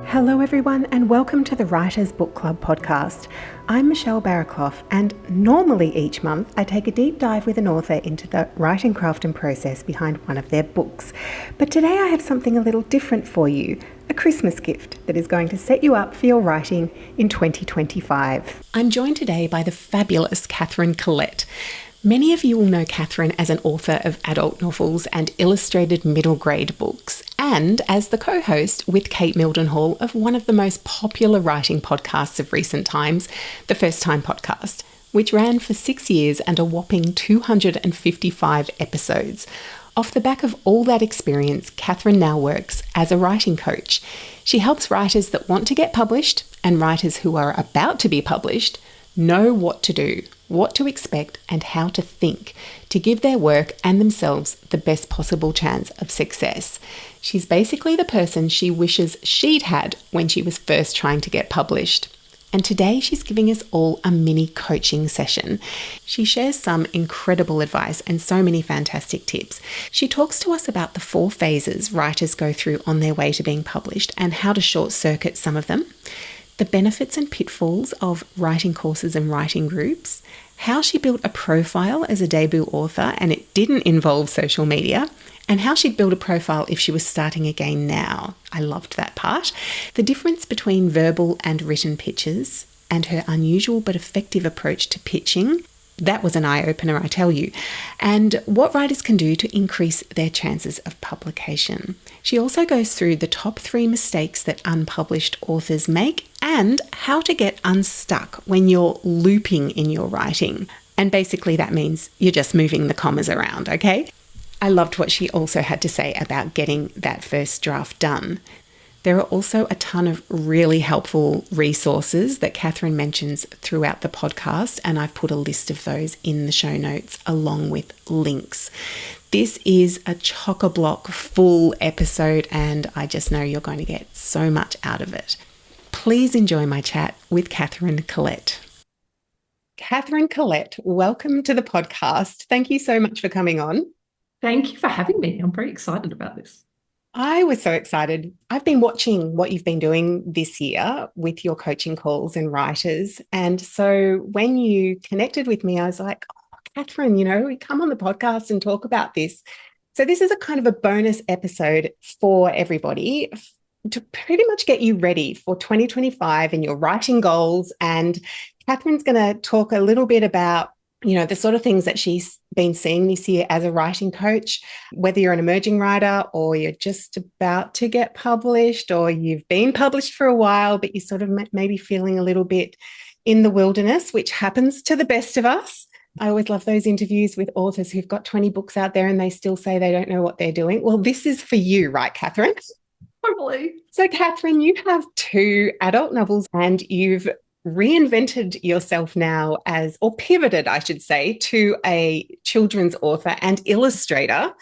Hello everyone and welcome to the Writers Book Club podcast. I'm Michelle Barraclough and normally each month I take a deep dive with an author into the writing craft and process behind one of their books. But today I have something a little different for you, a Christmas gift that is going to set you up for your writing in 2025. I'm joined today by the fabulous Katherine Collette. Many of you will know Katherine as an author of adult novels and illustrated middle grade books, and as the co-host with Kate Mildenhall of one of the most popular writing podcasts of recent times, the First Time Podcast, which ran for 6 years and a whopping 255 episodes. Off the back of all that experience, Katherine now works as a writing coach. She helps writers that want to get published and writers who are about to be published know what to do, what to expect, and how to think to give their work and themselves the best possible chance of success. She's basically the person she wishes she'd had when she was first trying to get published. And today she's giving us all a mini coaching session. She shares some incredible advice and so many fantastic tips. She talks to us about the 4 phases writers go through on their way to being published and how to short circuit some of them, the benefits and pitfalls of writing courses and writing groups, how she built a profile as a debut author and it didn't involve social media, and how she'd build a profile if she was starting again now. I loved that part. The difference between verbal and written pitches and her unusual but effective approach to pitching. That was an eye-opener, I tell you. And what writers can do to increase their chances of publication. She also goes through the top 3 mistakes that unpublished authors make and how to get unstuck when you're looping in your writing. And basically that means you're just moving the commas around, okay? I loved what she also had to say about getting that first draft done. There are also a ton of really helpful resources that Katherine mentions throughout the podcast, and I've put a list of those in the show notes along with links. This is a chock-a-block full episode, and I just know you're going to get so much out of it. Please enjoy my chat with Katherine Collette. Katherine Collette, welcome to the podcast. Thank you so much for coming on. Thank you for having me. I'm very excited about this. I was so excited. I've been watching what you've been doing this year with your coaching calls and writers. And so when you connected with me, I was like, oh, Katherine, we come on the podcast and talk about this. So this is a kind of a bonus episode for everybody to pretty much get you ready for 2025 and your writing goals. And Katherine's going to talk a little bit about the sort of things that she's been seeing this year as a writing coach, whether you're an emerging writer or you're just about to get published or you've been published for a while, but you're sort of maybe feeling a little bit in the wilderness, which happens to the best of us. I always love those interviews with authors who've got 20 books out there and they still say they don't know what they're doing. Well, this is for you, right, Katherine? Totally. So, Katherine, you have 2 adult novels and you've reinvented yourself now or pivoted, I should say, to a children's author and illustrator.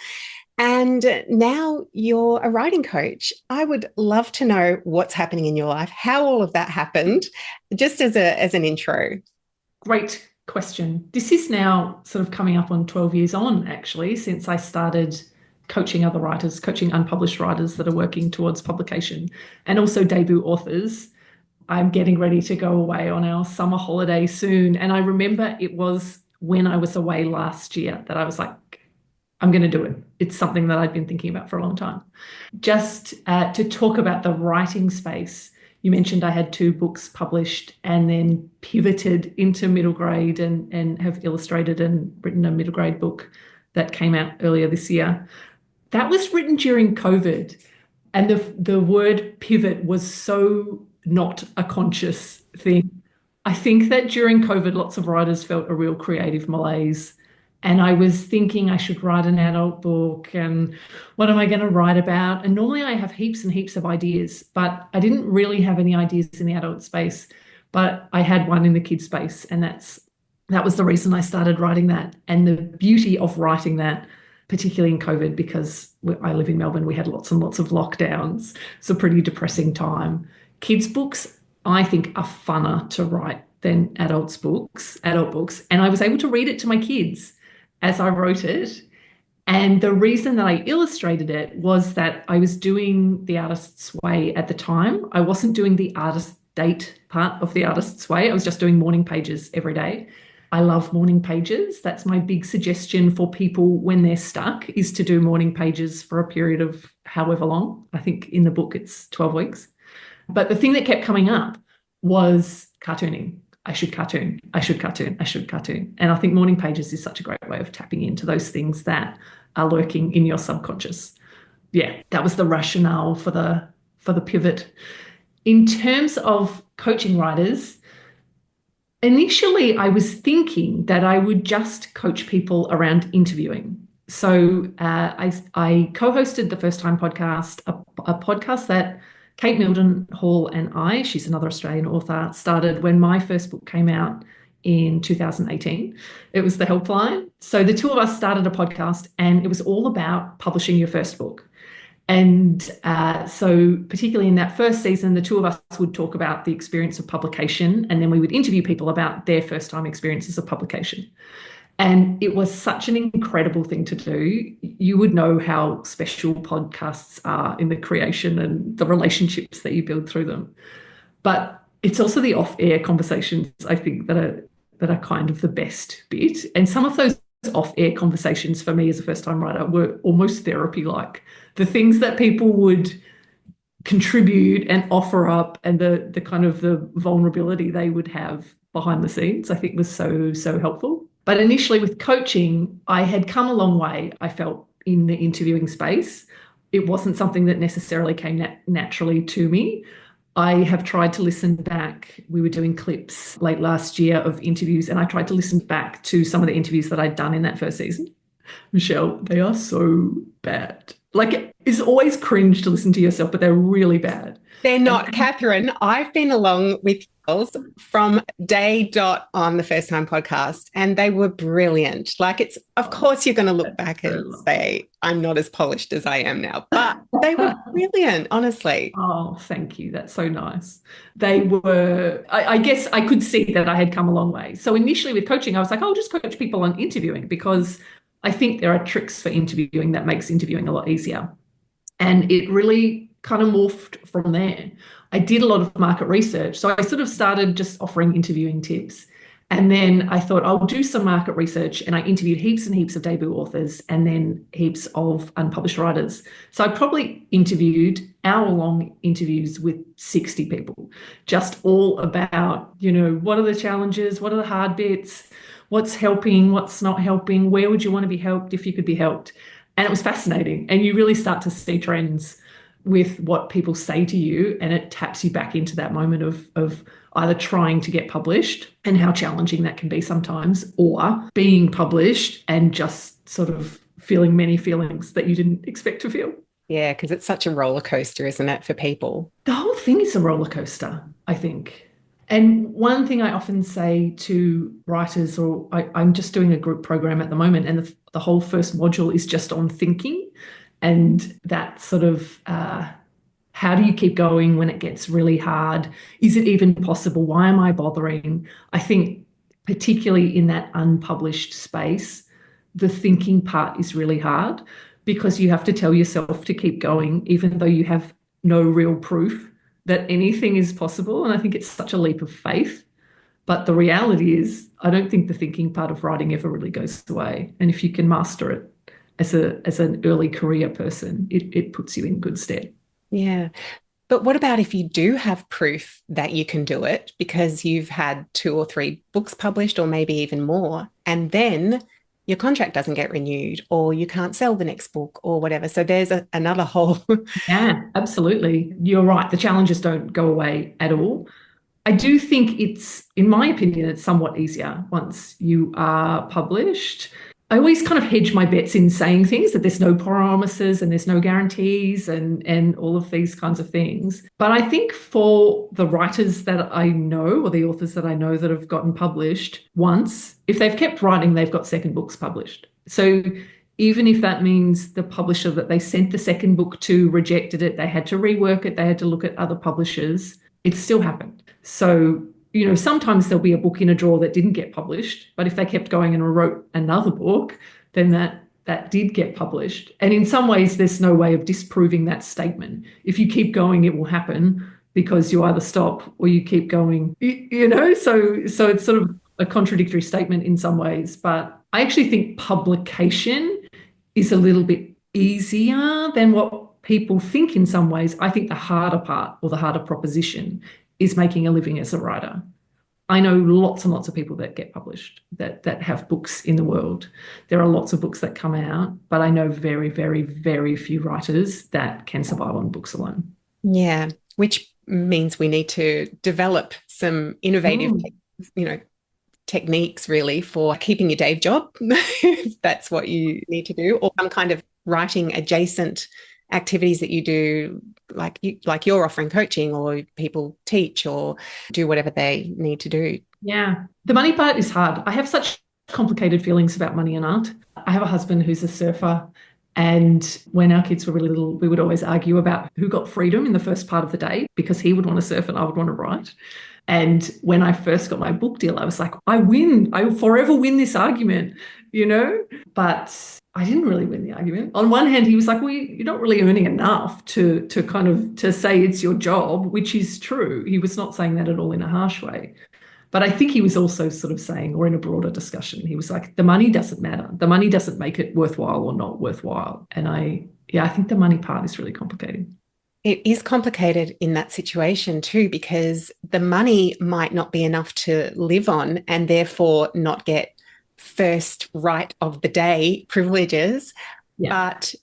And now you're a writing coach. I would love to know what's happening in your life, how all of that happened, just as an intro. Great question. This is now sort of coming up on 12 years on, actually, since I started coaching other writers, coaching unpublished writers that are working towards publication, and also debut authors. I'm getting ready to go away on our summer holiday soon. And I remember it was when I was away last year that I was like, I'm going to do it. It's something that I've been thinking about for a long time. Just to talk about the writing space, you mentioned I had 2 books published and then pivoted into middle grade and have illustrated and written a middle grade book that came out earlier this year. That was written during COVID. And the word pivot was so not a conscious thing. I think that during COVID, lots of writers felt a real creative malaise. And I was thinking I should write an adult book and what am I going to write about? And normally I have heaps and heaps of ideas, but I didn't really have any ideas in the adult space, but I had one in the kids space. And that was the reason I started writing that. And the beauty of writing that, particularly in COVID, because I live in Melbourne, we had lots and lots of lockdowns. It's a pretty depressing time. Kids' books, I think, are funner to write than adult books. And I was able to read it to my kids as I wrote it. And the reason that I illustrated it was that I was doing The Artist's Way at the time. I wasn't doing the artist date part of The Artist's Way. I was just doing morning pages every day. I love morning pages. That's my big suggestion for people when they're stuck, is to do morning pages for a period of however long. I think in the book it's 12 weeks. But the thing that kept coming up was cartooning. I should cartoon, I should cartoon, I should cartoon. And I think morning pages is such a great way of tapping into those things that are lurking in your subconscious. Yeah, that was the rationale for the pivot. In terms of coaching writers, initially I was thinking that I would just coach people around interviewing. So I co-hosted the First Time podcast, a podcast that Kate Mildenhall and I, she's another Australian author, started when my first book came out in 2018. It was The Helpline. So the two of us started a podcast, and it was all about publishing your first book. And so particularly in that first season, the two of us would talk about the experience of publication, and then we would interview people about their first time experiences of publication. And it was such an incredible thing to do. You would know how special podcasts are in the creation and the relationships that you build through them. But it's also the off-air conversations, I think, that are kind of the best bit. And some of those off-air conversations for me as a first-time writer were almost therapy-like. The things that people would contribute and offer up, and the kind of the vulnerability they would have behind the scenes, I think was so helpful. But initially with coaching, I had come a long way, I felt, in the interviewing space. It wasn't something that necessarily came naturally to me. I have tried to listen back. We were doing clips late last year of interviews, and I tried to listen back to some of the interviews that I'd done in that first season. Michelle, they are so bad. Like, it's always cringe to listen to yourself, but they're really bad. They're not, Katherine. I've been along with girls from day dot on the First Time podcast, and they were brilliant. Like, it's, of course, you're going to look back and say, I'm not as polished as I am now, but they were brilliant, honestly. Oh, thank you. That's so nice. They were, I guess I could see that I had come a long way. So initially with coaching, I was like, I'll just coach people on interviewing, because I think there are tricks for interviewing that makes interviewing a lot easier. And it really kind of morphed from there. I did a lot of market research. So I sort of started just offering interviewing tips. And then I thought I'll do some market research, and I interviewed heaps and heaps of debut authors and then heaps of unpublished writers. So I probably interviewed hour-long interviews with 60 people, just all about, what are the challenges? What are the hard bits? What's helping? What's not helping? Where would you want to be helped if you could be helped? And it was fascinating. And you really start to see trends with what people say to you, and it taps you back into that moment of either trying to get published and how challenging that can be sometimes, or being published and just sort of feeling many feelings that you didn't expect to feel. Yeah, because it's such a roller coaster, isn't it, for people? The whole thing is a roller coaster, I think. And one thing I often say to writers, or I'm just doing a group program at the moment, and the whole first module is just on thinking, and that sort of how do you keep going when it gets really hard? Is it even possible? Why am I bothering? I think particularly in that unpublished space, the thinking part is really hard, because you have to tell yourself to keep going, even though you have no real proof that anything is possible. And I think it's such a leap of faith. But the reality is, I don't think the thinking part of writing ever really goes away. And if you can master it as an early career person, it puts you in good stead. Yeah. But what about if you do have proof that you can do it because you've had 2 or 3 books published, or maybe even more, and then your contract doesn't get renewed, or you can't sell the next book or whatever. So there's another whole... Yeah, absolutely. You're right. The challenges don't go away at all. I do think in my opinion, it's somewhat easier once you are published. I always kind of hedge my bets in saying things that there's no promises and there's no guarantees and all of these kinds of things. But I think for the writers that I know, or the authors that I know that have gotten published once, if they've kept writing, they've got second books published. So even if that means the publisher that they sent the second book to rejected it, they had to rework it, they had to look at other publishers, it still happened. So sometimes there'll be a book in a drawer that didn't get published, but if they kept going and wrote another book, then that that did get published. And in some ways, there's no way of disproving that statement. If you keep going, it will happen because you either stop or you keep going, so it's sort of a contradictory statement in some ways. But I actually think publication is a little bit easier than what people think in some ways. I think the harder part, or the harder proposition, is making a living as a writer. I know lots and lots of people that get published, that have books in the world. There are lots of books that come out, but I know very, very, very few writers that can survive on books alone. Yeah, which means we need to develop some innovative, techniques really for keeping your day job, if that's what you need to do, or some kind of writing adjacent activities that you do, like you're offering coaching, or people teach or do whatever they need to do. Yeah. The money part is hard. I have such complicated feelings about money and art. I have a husband who's a surfer. And when our kids were really little, we would always argue about who got freedom in the first part of the day, because he would want to surf and I would want to write. And when I first got my book deal, I was like, I win. I will forever win this argument, But I didn't really win the argument. On one hand, he was like, well, you're not really earning enough to say it's your job, which is true. He was not saying that at all in a harsh way. But I think he was also sort of saying, or in a broader discussion, he was like, the money doesn't matter. The money doesn't make it worthwhile or not worthwhile. And I think the money part is really complicated. It is complicated in that situation too, because the money might not be enough to live on and therefore not get first right of the day privileges. Yeah. But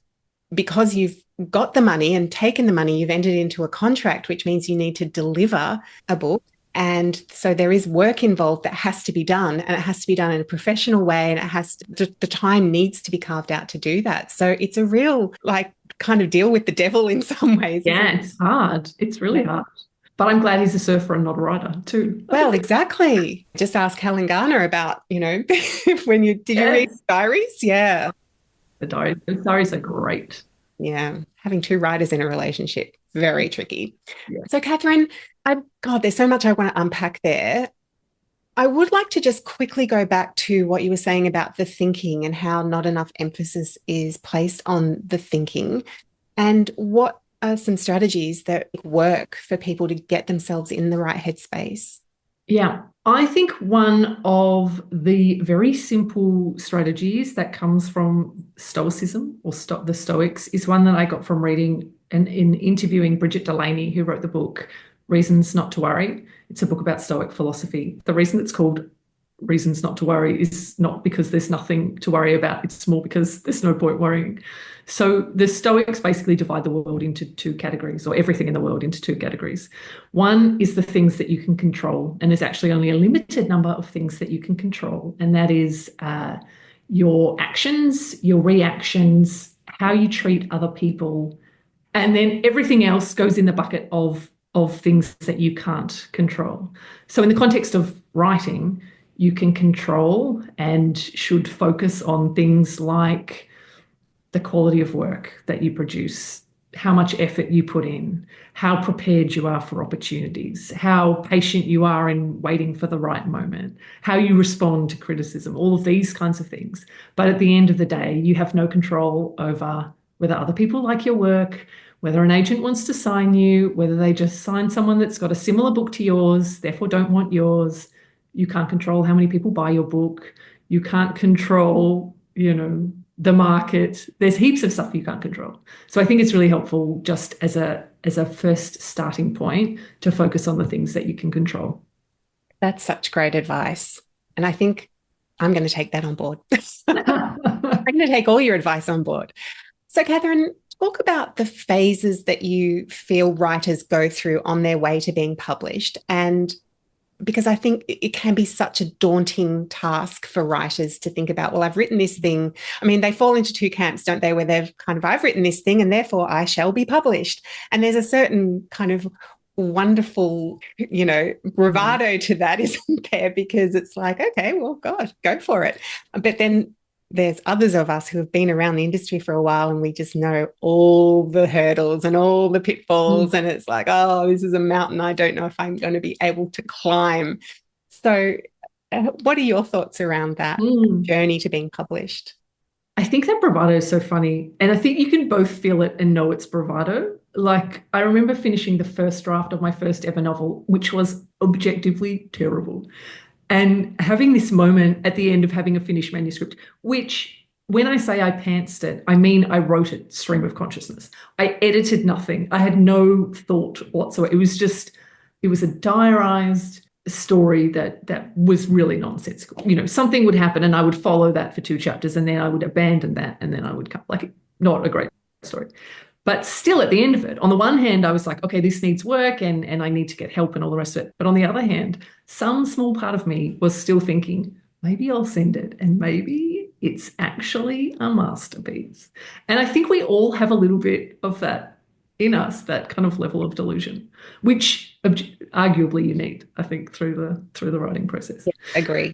because you've got the money and taken the money, you've entered into a contract, which means you need to deliver a book. And so there is work involved that has to be done, and it has to be done in a professional way, and the time needs to be carved out to do that. So it's a real kind of deal with the devil in some ways. Yeah, it's hard. It's really hard. But I'm glad he's a surfer and not a writer too. Well, exactly. Just ask Helen Garner about, when you read diaries? Yeah. The diaries are great. Yeah. Having two writers in a relationship, very tricky. Yeah. So Katherine, there's so much I want to unpack there. I would like to just quickly go back to what you were saying about the thinking and how not enough emphasis is placed on the thinking, and what are some strategies that work for people to get themselves in the right headspace? Yeah, I think one of the very simple strategies that comes from Stoicism, or the Stoics, is one that I got from reading and in interviewing Bridget Delaney, who wrote the book Reasons Not to Worry. It's a book about Stoic philosophy. The reason it's called Reasons Not to Worry is not because there's nothing to worry about. It's more because there's no point worrying. So the Stoics basically divide the world into two categories, or everything in the world into two categories. One is the things that you can control, and there's actually only a limited number of things that you can control, and that is your actions, your reactions, how you treat other people, and then everything else goes in the bucket of things that you can't control. So in the context of writing, you can control and should focus on things like the quality of work that you produce, how much effort you put in, how prepared you are for opportunities, how patient you are in waiting for the right moment, how you respond to criticism, all of these kinds of things. But at the end of the day, you have no control over whether other people like your work, whether an agent wants to sign you, whether they just sign someone that's got a similar book to yours, therefore don't want yours. You can't control how many people buy your book. You can't control, the market. There's heaps of stuff you can't control. So I think it's really helpful, just as a first starting point, to focus on the things that you can control. That's such great advice. And I think I'm going to take that on board. I'm going to take all your advice on board. So Katherine, talk about the phases that you feel writers go through on their way to being published. And because I think it can be such a daunting task for writers to think about, well, I've written this thing. I mean, they fall into two camps, don't they, where they've I've written this thing and therefore I shall be published. And there's a certain kind of wonderful, bravado to that, isn't there? Because it's like, okay, well, gosh, go for it. But then there's others of us who have been around the industry for a while, and we just know all the hurdles and all the pitfalls. And it's like, oh, this is a mountain I don't know if I'm going to be able to climb. So what are your thoughts around that journey to being published? I think that bravado is so funny. And I think you can both feel it and know it's bravado. Like, I remember finishing the first draft of my first ever novel, which was objectively terrible. And having this moment at the end of having a finished manuscript, which when I say I pantsed it, I mean I wrote it stream of consciousness. I edited nothing. I had no thought whatsoever. It was a diarized story that was really nonsensical. You know, something would happen and I would follow that for 2 chapters and then I would abandon that and then I would come, like, not a great story. But still, at the end of it, on the one hand, I was like, okay, this needs work and I need to get help and all the rest of it. But on the other hand, some small part of me was still thinking, maybe I'll send it and maybe it's actually a masterpiece. And I think we all have a little bit of that in us, that kind of level of delusion, which arguably you need, I think, through the writing process. Yeah, agree.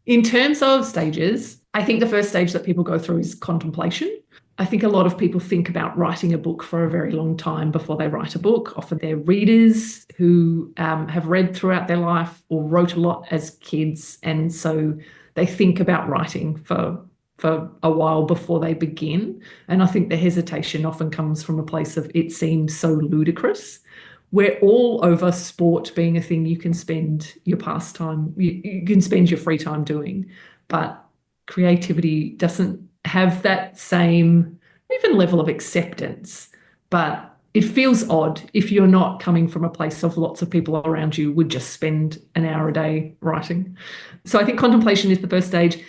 In terms of stages, I think the first stage that people go through is contemplation. I think a lot of people think about writing a book for a very long time before they write a book. Often they're readers who have read throughout their life or wrote a lot as kids. And so they think about writing for a while before they begin. And I think the hesitation often comes from a place of it seems so ludicrous. We're all over sport being a thing you can spend your pastime, you can spend your free time doing. But creativity doesn't have that same even level of acceptance, but it feels odd if you're not coming from a place of lots of people around you would just spend an hour a day writing. So I think contemplation is the first stage.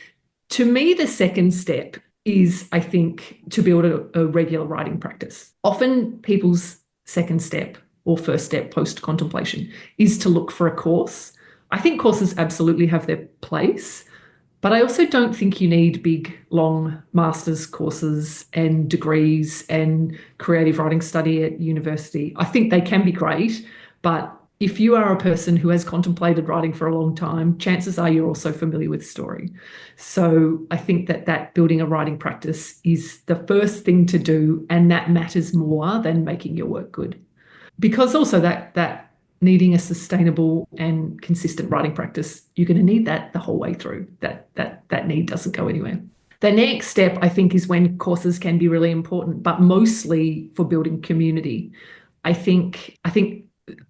To me, the second step is, I think, to build a regular writing practice. Often people's second step or first step post contemplation is to look for a course. I think courses absolutely have their place. But I also don't think you need big, long master's courses and degrees and creative writing study at university. I think they can be great, but if you are a person who has contemplated writing for a long time, chances are you're also familiar with story. So I think that building a writing practice is the first thing to do, and that matters more than making your work good. Because also that needing a sustainable and consistent writing practice, you're going to need that the whole way through. That need doesn't go anywhere. The next step, I think, is when courses can be really important, but mostly for building community. I think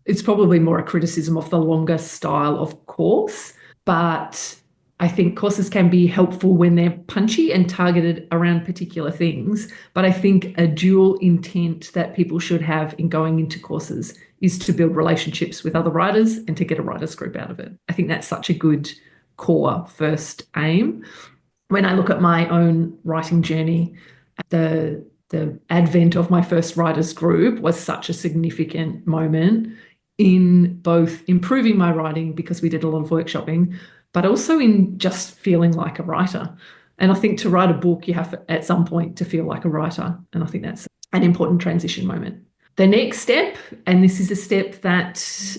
it's probably more a criticism of the longer style of course, but I think courses can be helpful when they're punchy and targeted around particular things. But I think a dual intent that people should have in going into courses is to build relationships with other writers and to get a writers group out of it. I think that's such a good core first aim. When I look at my own writing journey, the advent of my first writers group was such a significant moment in both improving my writing because we did a lot of workshopping, but also in just feeling like a writer. And I think to write a book, you have at some point to feel like a writer. And I think that's an important transition moment. The next step, and this is a step that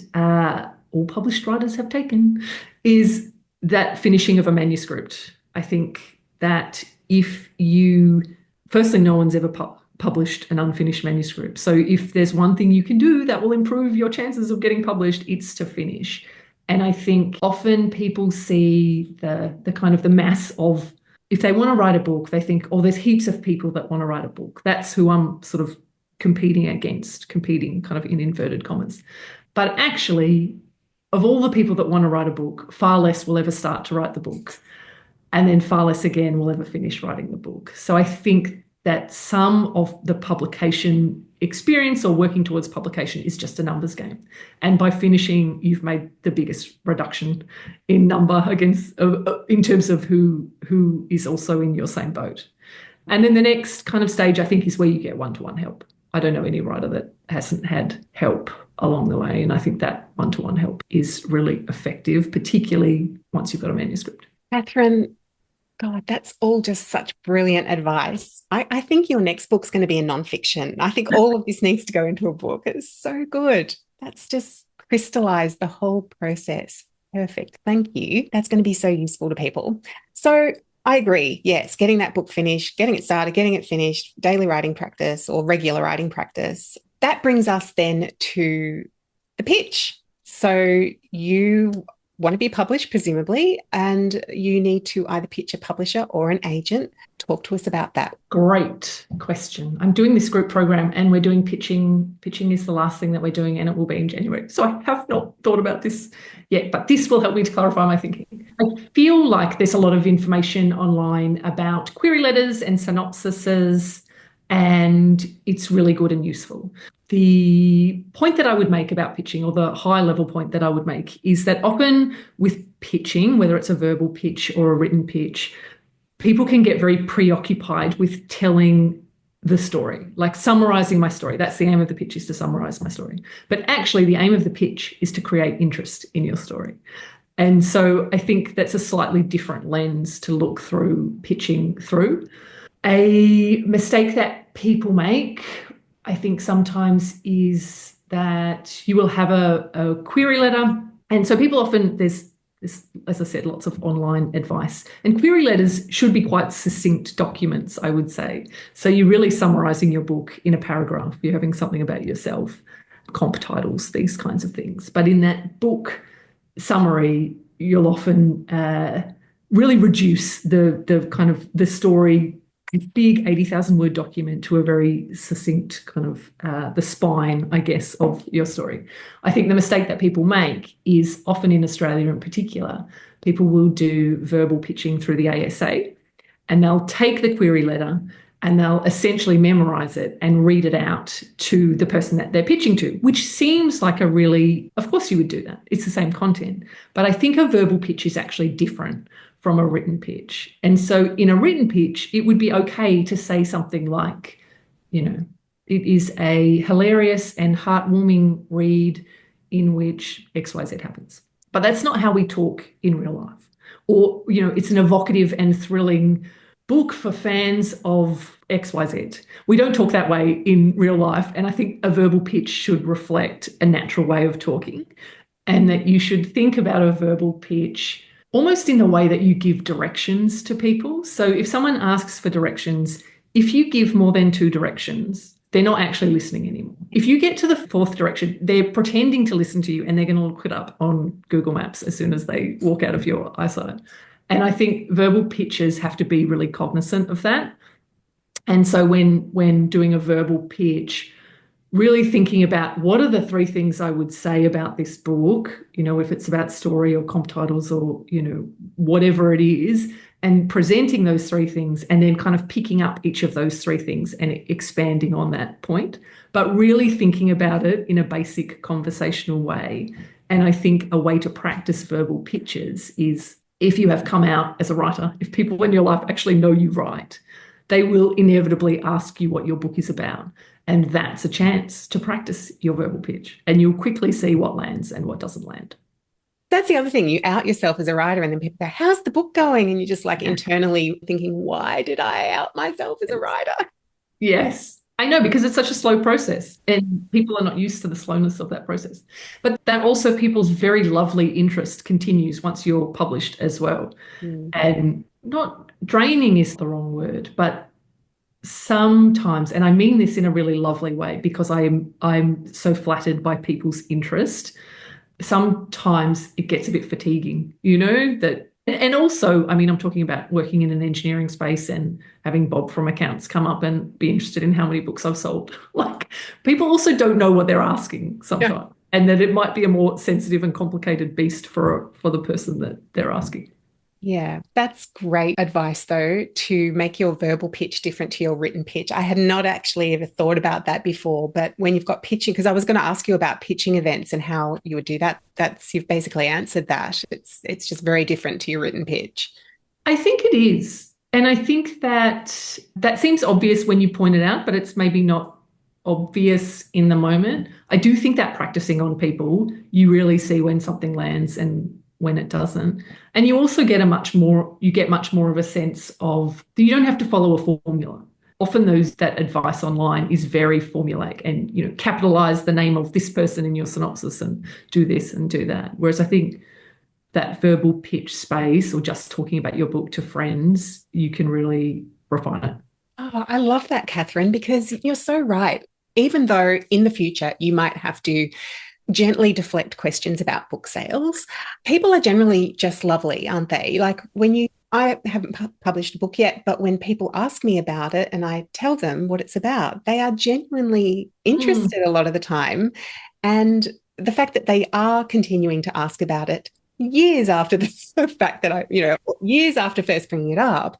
all published writers have taken, is that finishing of a manuscript. I think that if you, firstly, no one's ever published an unfinished manuscript. So if there's one thing you can do that will improve your chances of getting published, it's to finish. And I think often people see the kind of the mass of, if they want to write a book, they think, oh, there's heaps of people that want to write a book. That's who I'm sort of competing kind of in inverted commas. But actually, of all the people that want to write a book, far less will ever start to write the book. And then far less again will ever finish writing the book. So I think that some of the publication experience or working towards publication is just a numbers game. And by finishing, you've made the biggest reduction in number against in terms of who is also in your same boat. And then the next kind of stage, I think, is where you get one-to-one help. I don't know any writer that hasn't had help along the way. And I think that one-to-one help is really effective, particularly once you've got a manuscript. Katherine, God, that's all just such brilliant advice. I think your next book's going to be a nonfiction. I think all of this needs to go into a book. It's so good. That's just crystallized the whole process. Perfect. Thank you. That's going to be so useful to people. So I agree. Yes, getting that book finished, getting it started, getting it finished, daily writing practice or regular writing practice. That brings us then to the pitch. So you want to be published, presumably, and you need to either pitch a publisher or an agent. Talk to us about that. Great question. I'm doing this group program and we're doing pitching. Pitching is the last thing that we're doing and it will be in January. So I have not thought about this yet, but this will help me to clarify my thinking. I feel like there's a lot of information online about query letters and synopsises, and it's really good and useful. The point that I would make about pitching, or the high level point that I would make, is that often with pitching, whether it's a verbal pitch or a written pitch, people can get very preoccupied with telling the story, like summarizing my story. That's the aim of the pitch, is to summarize my story. But actually the aim of the pitch is to create interest in your story. And so I think that's a slightly different lens to look through pitching through. A mistake that people make, I think sometimes, is that you will have a query letter. And so people often, there's, as I said, lots of online advice. And query letters should be quite succinct documents, I would say. So you're really summarising your book in a paragraph. You're having something about yourself, comp titles, these kinds of things. But in that book summary, you'll often really reduce the kind of the story, a big 80,000 word document, to a very succinct kind of the spine, I guess, of your story. I think the mistake that people make is, often in Australia in particular, people will do verbal pitching through the ASA and they'll take the query letter and they'll essentially memorise it and read it out to the person that they're pitching to, which seems like a really, of course you would do that. It's the same content. But I think a verbal pitch is actually different from a written pitch. And so in a written pitch, it would be okay to say something like, you know, it is a hilarious and heartwarming read in which XYZ happens. But that's not how we talk in real life. Or, you know, it's an evocative and thrilling book for fans of XYZ. We don't talk that way in real life. And I think a verbal pitch should reflect a natural way of talking, and that you should think about a verbal pitch almost in the way that you give directions to people. So if someone asks for directions, if you give more than 2 directions, they're not actually listening anymore. If you get to the 4th direction, they're pretending to listen to you and they're going to look it up on Google Maps as soon as they walk out of your eyesight. And I think verbal pitches have to be really cognizant of that. And so when doing a verbal pitch, really thinking about what are the 3 things I would say about this book, you know, if it's about story or comp titles or, you know, whatever it is, and presenting those 3 things and then kind of picking up each of those 3 things and expanding on that point, but really thinking about it in a basic conversational way. And I think a way to practice verbal pitches is, if you have come out as a writer, if people in your life actually know you write, they will inevitably ask you what your book is about. And that's a chance to practice your verbal pitch. And you'll quickly see what lands and what doesn't land. That's the other thing. You out yourself as a writer and then people go, how's the book going? And you're just like internally thinking, why did I out myself as a writer? Yes, I know, because it's such a slow process and people are not used to the slowness of that process. But that also, people's very lovely interest continues once you're published as well. And not draining is the wrong word, but sometimes, and I mean this in a really lovely way because I'm so flattered by people's interest, sometimes it gets a bit fatiguing, you know, that. And also, I mean, I'm talking about working in an engineering space and having Bob from accounts come up and be interested in how many books I've sold. Like, people also don't know what they're asking sometimes, and that it might be a more sensitive and complicated beast for the person that they're asking. Yeah, that's great advice, though, to make your verbal pitch different to your written pitch. I had not actually ever thought about that before, but when you've got pitching, because I was going to ask you about pitching events and how you would do that, you've basically answered that. It's just very different to your written pitch. I think it is. And I think that seems obvious when you point it out, but it's maybe not obvious in the moment. I do think that practicing on people, you really see when something lands and when it doesn't. And you also get much more of a sense of, you don't have to follow a formula. Often that advice online is very formulaic and, you know, capitalize the name of this person in your synopsis and do this and do that. Whereas I think that verbal pitch space, or just talking about your book to friends, you can really refine it. Oh, I love that, Katherine, because you're so right. Even though in the future you might have to gently deflect questions about book sales, people are generally just lovely, aren't they? Like, when you I haven't published a book yet, but when people ask me about it and I tell them what it's about, they are genuinely Mm. interested a lot of the time. And the fact that they are continuing to ask about it years after the fact that years after first bringing it up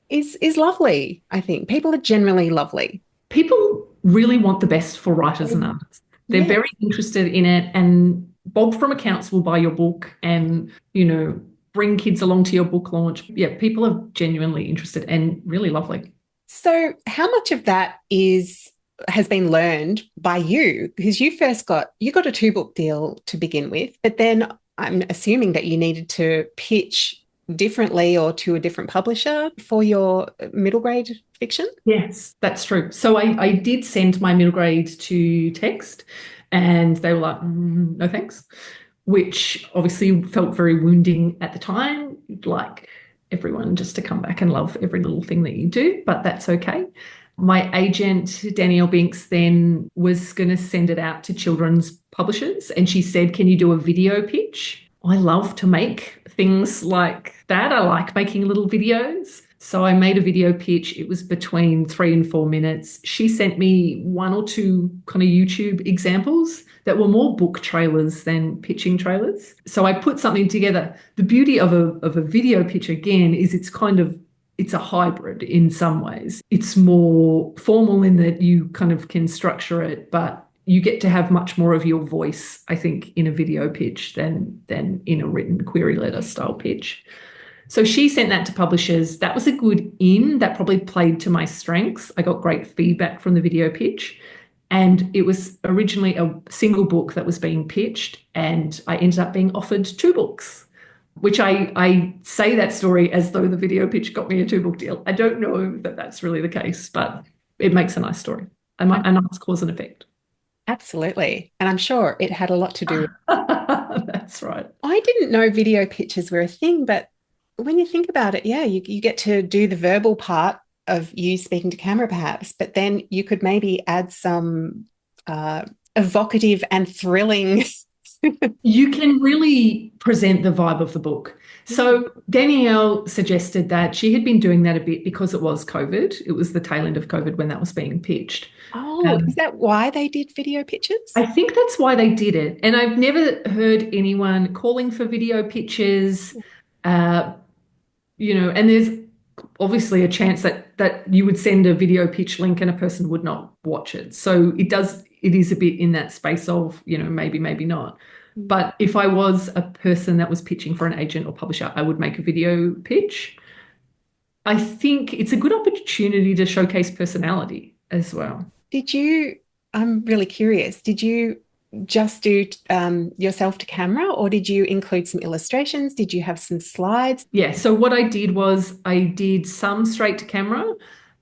is lovely. I think people are generally lovely. People really want the best for writers and artists. They're Yeah. very interested in it. And Bob from accounts will buy your book and, bring kids along to your book launch. Yeah, people are genuinely interested and really lovely. So how much of that has been learned by you? Because you got a two-book deal to begin with, but then I'm assuming that you needed to pitch differently or to a different publisher for your middle grade fiction. Yes, that's true. So I did send my middle grade to Text and they were like, no thanks, which obviously felt very wounding at the time. You'd like everyone just to come back and love every little thing that you do, but that's okay. My agent, Danielle Binks, then was going to send it out to children's publishers and she said, can you do a video pitch? I love to make things like that. I like making little videos. So I made a video pitch. It was between 3 and 4 minutes. She sent me one or two kind of YouTube examples that were more book trailers than pitching trailers. So I put something together. The beauty of a video pitch again is it's a hybrid in some ways. It's more formal in that you kind of can structure it, but you get to have much more of your voice, I think, in a video pitch than in a written query letter style pitch. So she sent that to publishers. That was a good in. That probably played to my strengths. I got great feedback from the video pitch. And it was originally a single book that was being pitched. And I ended up being offered two books, which I say that story as though the video pitch got me a two-book deal. I don't know that that's really the case, but it makes a nice story, a nice cause and effect. Absolutely. And I'm sure it had a lot to do with. That's right. I didn't know video pitches were a thing, but when you think about it, yeah, you get to do the verbal part of you speaking to camera, perhaps, but then you could maybe add some evocative and thrilling. You can really present the vibe of the book. So Danielle suggested that she had been doing that a bit because it was COVID. It was the tail end of COVID when that was being pitched. Oh, is that why they did video pitches? I think that's why they did it. And I've never heard anyone calling for video pitches, uh, and there's obviously a chance that you would send a video pitch link and a person would not watch it. So it is a bit in that space of, maybe, maybe not. But if I was a person that was pitching for an agent or publisher, I would make a video pitch. I think it's a good opportunity to showcase personality as well. I'm really curious, did you just do yourself to camera or did you include some illustrations? Did you have some slides? Yeah, so what I did was I did some straight to camera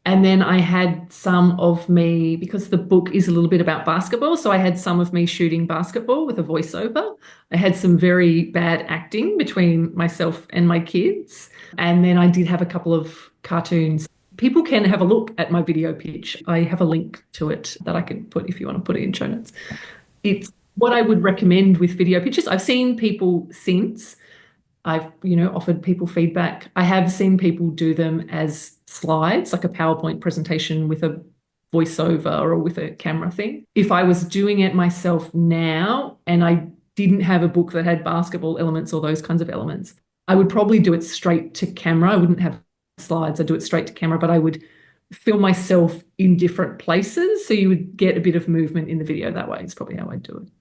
and then I had some of me, because the book is a little bit about basketball, so I had some of me shooting basketball with a voiceover. I had some very bad acting between myself and my kids. And then I did have a couple of cartoons. People can have a look at my video pitch. I have a link to it that I can put if you want to put it in show notes. It's what I would recommend with video pitches. I've seen people since. I've, offered people feedback. I have seen people do them as slides, like a PowerPoint presentation with a voiceover or with a camera thing. If I was doing it myself now and I didn't have a book that had basketball elements or those kinds of elements, I would probably do it straight to camera. I wouldn't have slides. I'd do it straight to camera, but I would film myself in different places so you would get a bit of movement in the video that way. It's probably how I'd do it.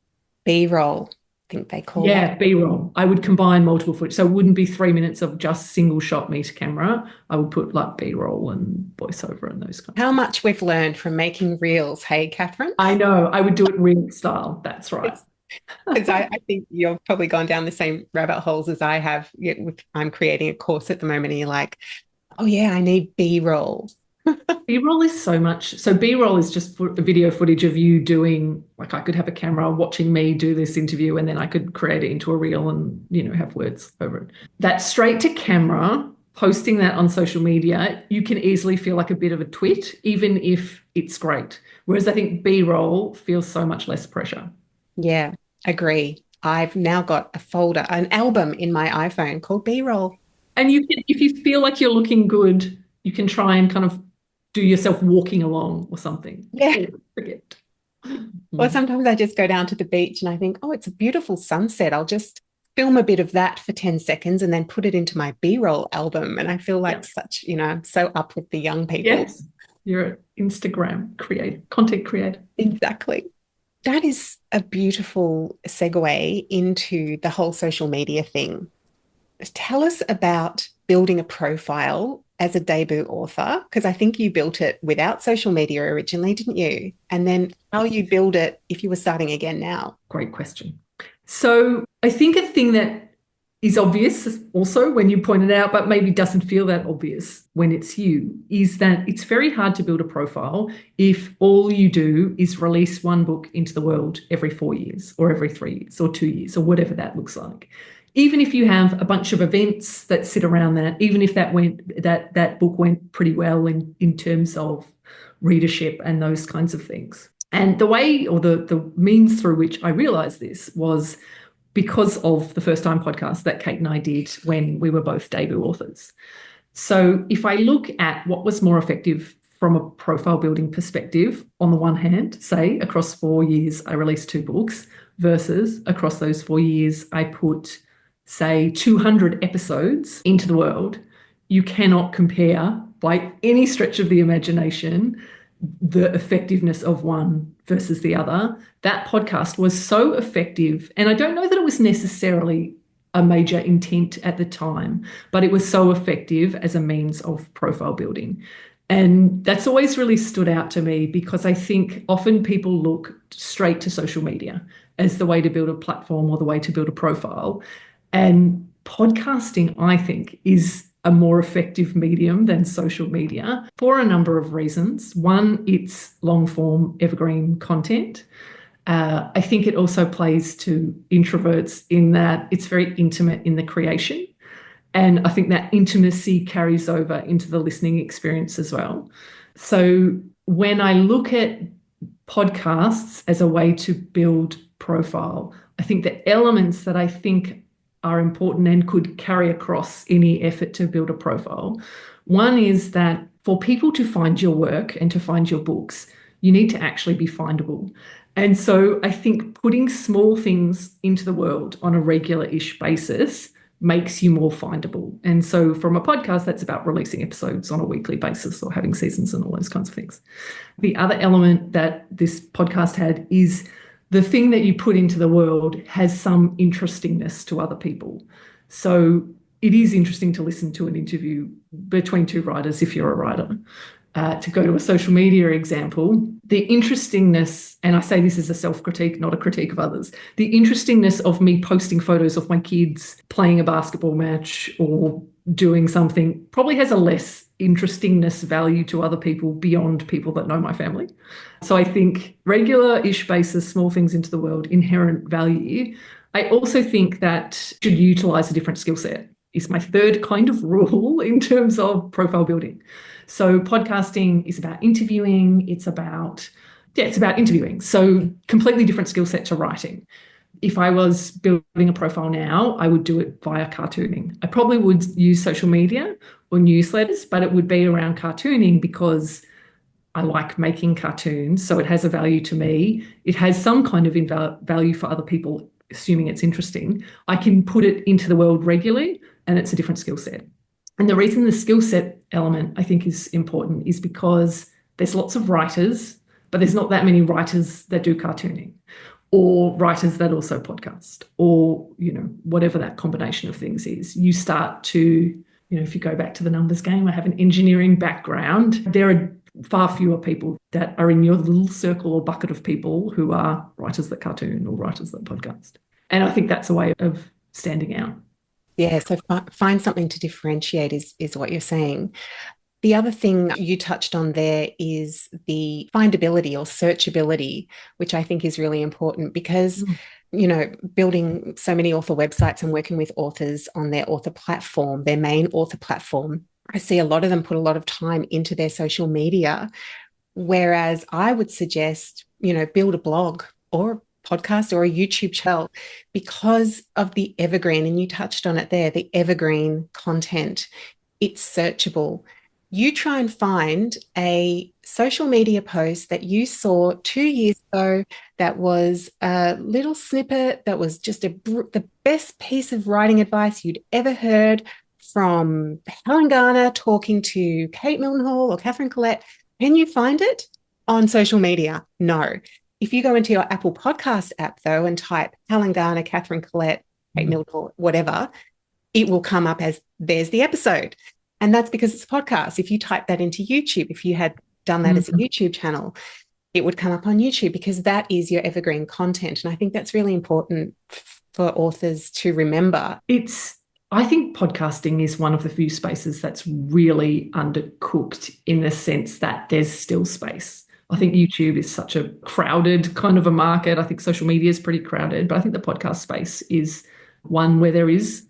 B-roll, I think they call Yeah, that. B-roll. I would combine multiple footage. So it wouldn't be 3 minutes of just single shot me to camera. I would put like B-roll and voiceover and those kinds. How much we've learned from making reels, hey, Katherine? I know. I would do it reel style. That's right. Because I think you've probably gone down the same rabbit holes as I have. I'm creating a course at the moment and you're like, oh yeah, I need B-roll. B-roll is so much. So B-roll is just video footage of you doing, like I could have a camera watching me do this interview and then I could create it into a reel and, have words over it. That straight to camera, posting that on social media, you can easily feel like a bit of a twit, even if it's great. Whereas I think B-roll feels so much less pressure. Yeah, agree. I've now got an album in my iPhone called B-roll. And you can, if you feel like you're looking good, you can try and kind of do yourself walking along or something. Yeah. Forget. Or sometimes I just go down to the beach and I think, oh, it's a beautiful sunset. I'll just film a bit of that for 10 seconds and then put it into my B-roll album. And I feel like such, I'm so up with the young people. Yes, you're an Instagram creator, content creator. Exactly. That is a beautiful segue into the whole social media thing. Tell us about building a profile as a debut author, because I think you built it without social media originally, didn't you? And then how you build it if you were starting again now. Great question. So I think a thing that is obvious also when you point it out, but maybe doesn't feel that obvious when it's you, is that it's very hard to build a profile if all you do is release one book into the world every 4 years or every 3 years or 2 years or whatever that looks like. Even if you have a bunch of events that sit around that, even if that book went pretty well in terms of readership and those kinds of things. And the way or the means through which I realized this was because of the First Time podcast that Kate and I did when we were both debut authors. So if I look at what was more effective from a profile building perspective, on the one hand, say across 4 years, I released 2 books versus across those 4 years, I put, say, 200 episodes into the world, you cannot compare by any stretch of the imagination the effectiveness of one versus the other. That podcast was so effective, and I don't know that it was necessarily a major intent at the time, but it was so effective as a means of profile building. And that's always really stood out to me because I think often people look straight to social media as the way to build a platform or the way to build a profile. And podcasting, I think, is a more effective medium than social media for a number of reasons. One, it's long form evergreen content. I think it also plays to introverts in that it's very intimate in the creation. And I think that intimacy carries over into the listening experience as well. So when I look at podcasts as a way to build profile, I think the elements that I think are important and could carry across any effort to build a profile. One is that for people to find your work and to find your books, you need to actually be findable. And so I think putting small things into the world on a regular-ish basis makes you more findable. And so from a podcast, that's about releasing episodes on a weekly basis or having seasons and all those kinds of things. The other element that this podcast had is the thing that you put into the world has some interestingness to other people. So it is interesting to listen to an interview between 2 writers if you're a writer. To go to a social media example, the interestingness, and I say this as a self-critique, not a critique of others, the interestingness of me posting photos of my kids playing a basketball match or doing something probably has a less interestingness value to other people beyond people that know my family. So I think regular-ish basis, small things into the world, inherent value. I also think that should utilize a different skill set is my third kind of rule in terms of profile building. So podcasting is about interviewing. It's about interviewing. So completely different skill set to writing. If I was building a profile now, I would do it via cartooning. I probably would use social media or newsletters, but it would be around cartooning because I like making cartoons. So it has a value to me. It has some kind of value for other people, assuming it's interesting. I can put it into the world regularly, and it's a different skill set. And the reason the skill set element I think is important is because there's lots of writers, but there's not that many writers that do cartooning or writers that also podcast or, whatever that combination of things is. You start to, if you go back to the numbers game, I have an engineering background. There are far fewer people that are in your little circle or bucket of people who are writers that cartoon or writers that podcast. And I think that's a way of standing out. Yeah, so find something to differentiate is what you're saying. The other thing you touched on there is the findability or searchability, which I think is really important because, building so many author websites and working with authors on their author platform, their main author platform, I see a lot of them put a lot of time into their social media, whereas I would suggest, build a blog or podcast or a YouTube channel because of the evergreen, and you touched on it there, the evergreen content. It's searchable. You try and find a social media post that you saw 2 years ago that was a little snippet that was just the best piece of writing advice you'd ever heard from Helen Garner talking to Kate Mildenhall or Katherine Collette. Can you find it on social media? No. If you go into your Apple Podcast app, though, and type Helen Garner, Katherine Collette, Kate Mildenhall, whatever, it will come up as there's the episode. And that's because it's a podcast. If you type that into YouTube, if you had done that as a YouTube channel, it would come up on YouTube because that is your evergreen content. And I think that's really important for authors to remember. I think podcasting is one of the few spaces that's really undercooked in the sense that there's still space. I think YouTube is such a crowded kind of a market. I think social media is pretty crowded, but I think the podcast space is one where there is,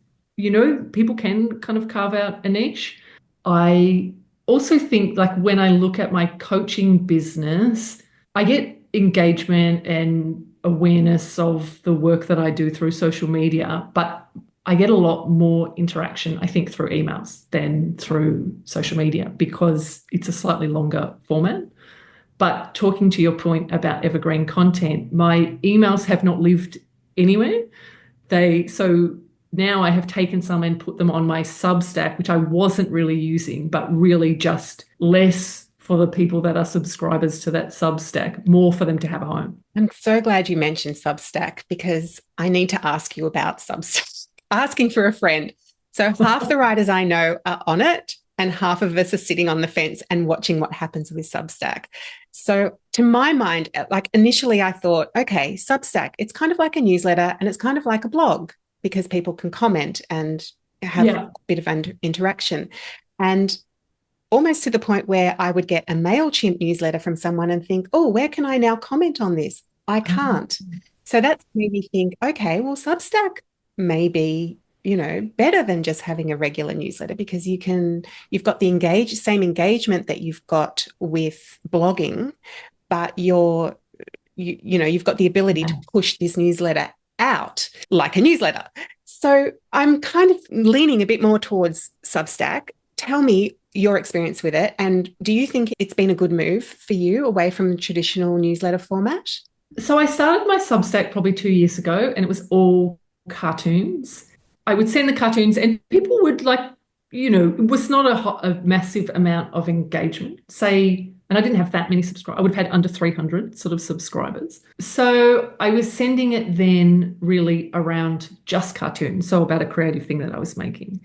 people can kind of carve out a niche. I also think, like, when I look at my coaching business, I get engagement and awareness of the work that I do through social media, but I get a lot more interaction, I think, through emails than through social media because it's a slightly longer format. But talking to your point about evergreen content, my emails have not lived anywhere. So now I have taken some and put them on my Substack, which I wasn't really using, but really just less for the people that are subscribers to that Substack, more for them to have a home. I'm so glad you mentioned Substack because I need to ask you about Substack. Asking for a friend. So half the writers I know are on it and half of us are sitting on the fence and watching what happens with Substack. So to my mind, like initially I thought, okay, Substack, it's kind of like a newsletter and it's kind of like a blog because people can comment and have a bit of interaction. And almost to the point where I would get a MailChimp newsletter from someone and think, oh, where can I now comment on this? I can't. So that made me think, okay, well, Substack may be, better than just having a regular newsletter because you've got the same engagement that you've got with blogging, but you've got the ability to push this newsletter out like a newsletter. So I'm kind of leaning a bit more towards Substack. Tell me your experience with it. And do you think it's been a good move for you away from the traditional newsletter format? So I started my Substack probably 2 years ago and it was all cartoons. I would send the cartoons and people would it was not a massive amount of engagement, say, and I didn't have that many subscribers. I would have had under 300 sort of subscribers. So I was sending it then really around just cartoons, so about a creative thing that I was making.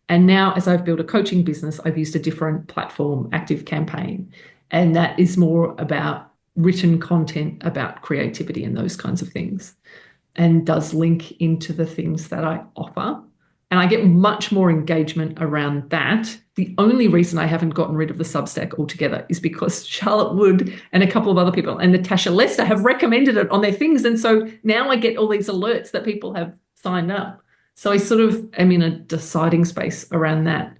And now as I've built a coaching business, I've used a different platform, Active Campaign, and that is more about written content about creativity and those kinds of things, and does link into the things that I offer. And I get much more engagement around that. The only reason I haven't gotten rid of the Substack altogether is because Charlotte Wood and a couple of other people and Natasha Lester have recommended it on their things. And so now I get all these alerts that people have signed up. So I sort of am in a deciding space around that.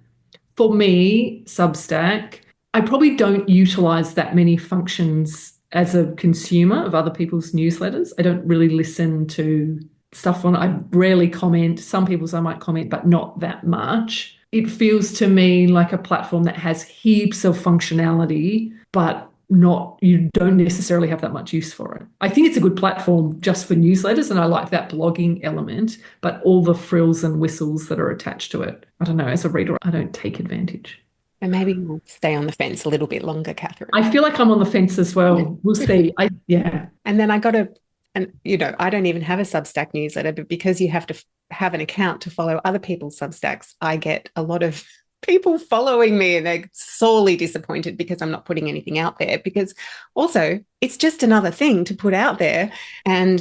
For me, Substack, I probably don't utilize that many functions as a consumer of other people's newsletters. I don't really listen to stuff on it. I rarely comment. Some people's I might comment, but not that much. It feels to me like a platform that has heaps of functionality, but you don't necessarily have that much use for it. I think it's a good platform just for newsletters, and I like that blogging element, but all the frills and whistles that are attached to it, I don't know, as a reader, I don't take advantage. And maybe we'll stay on the fence a little bit longer, Katherine. I feel like I'm on the fence as well. We'll see. And then I don't even have a Substack newsletter, but because you have to have an account to follow other people's Substacks, I get a lot of people following me and they're sorely disappointed because I'm not putting anything out there, because also it's just another thing to put out there, and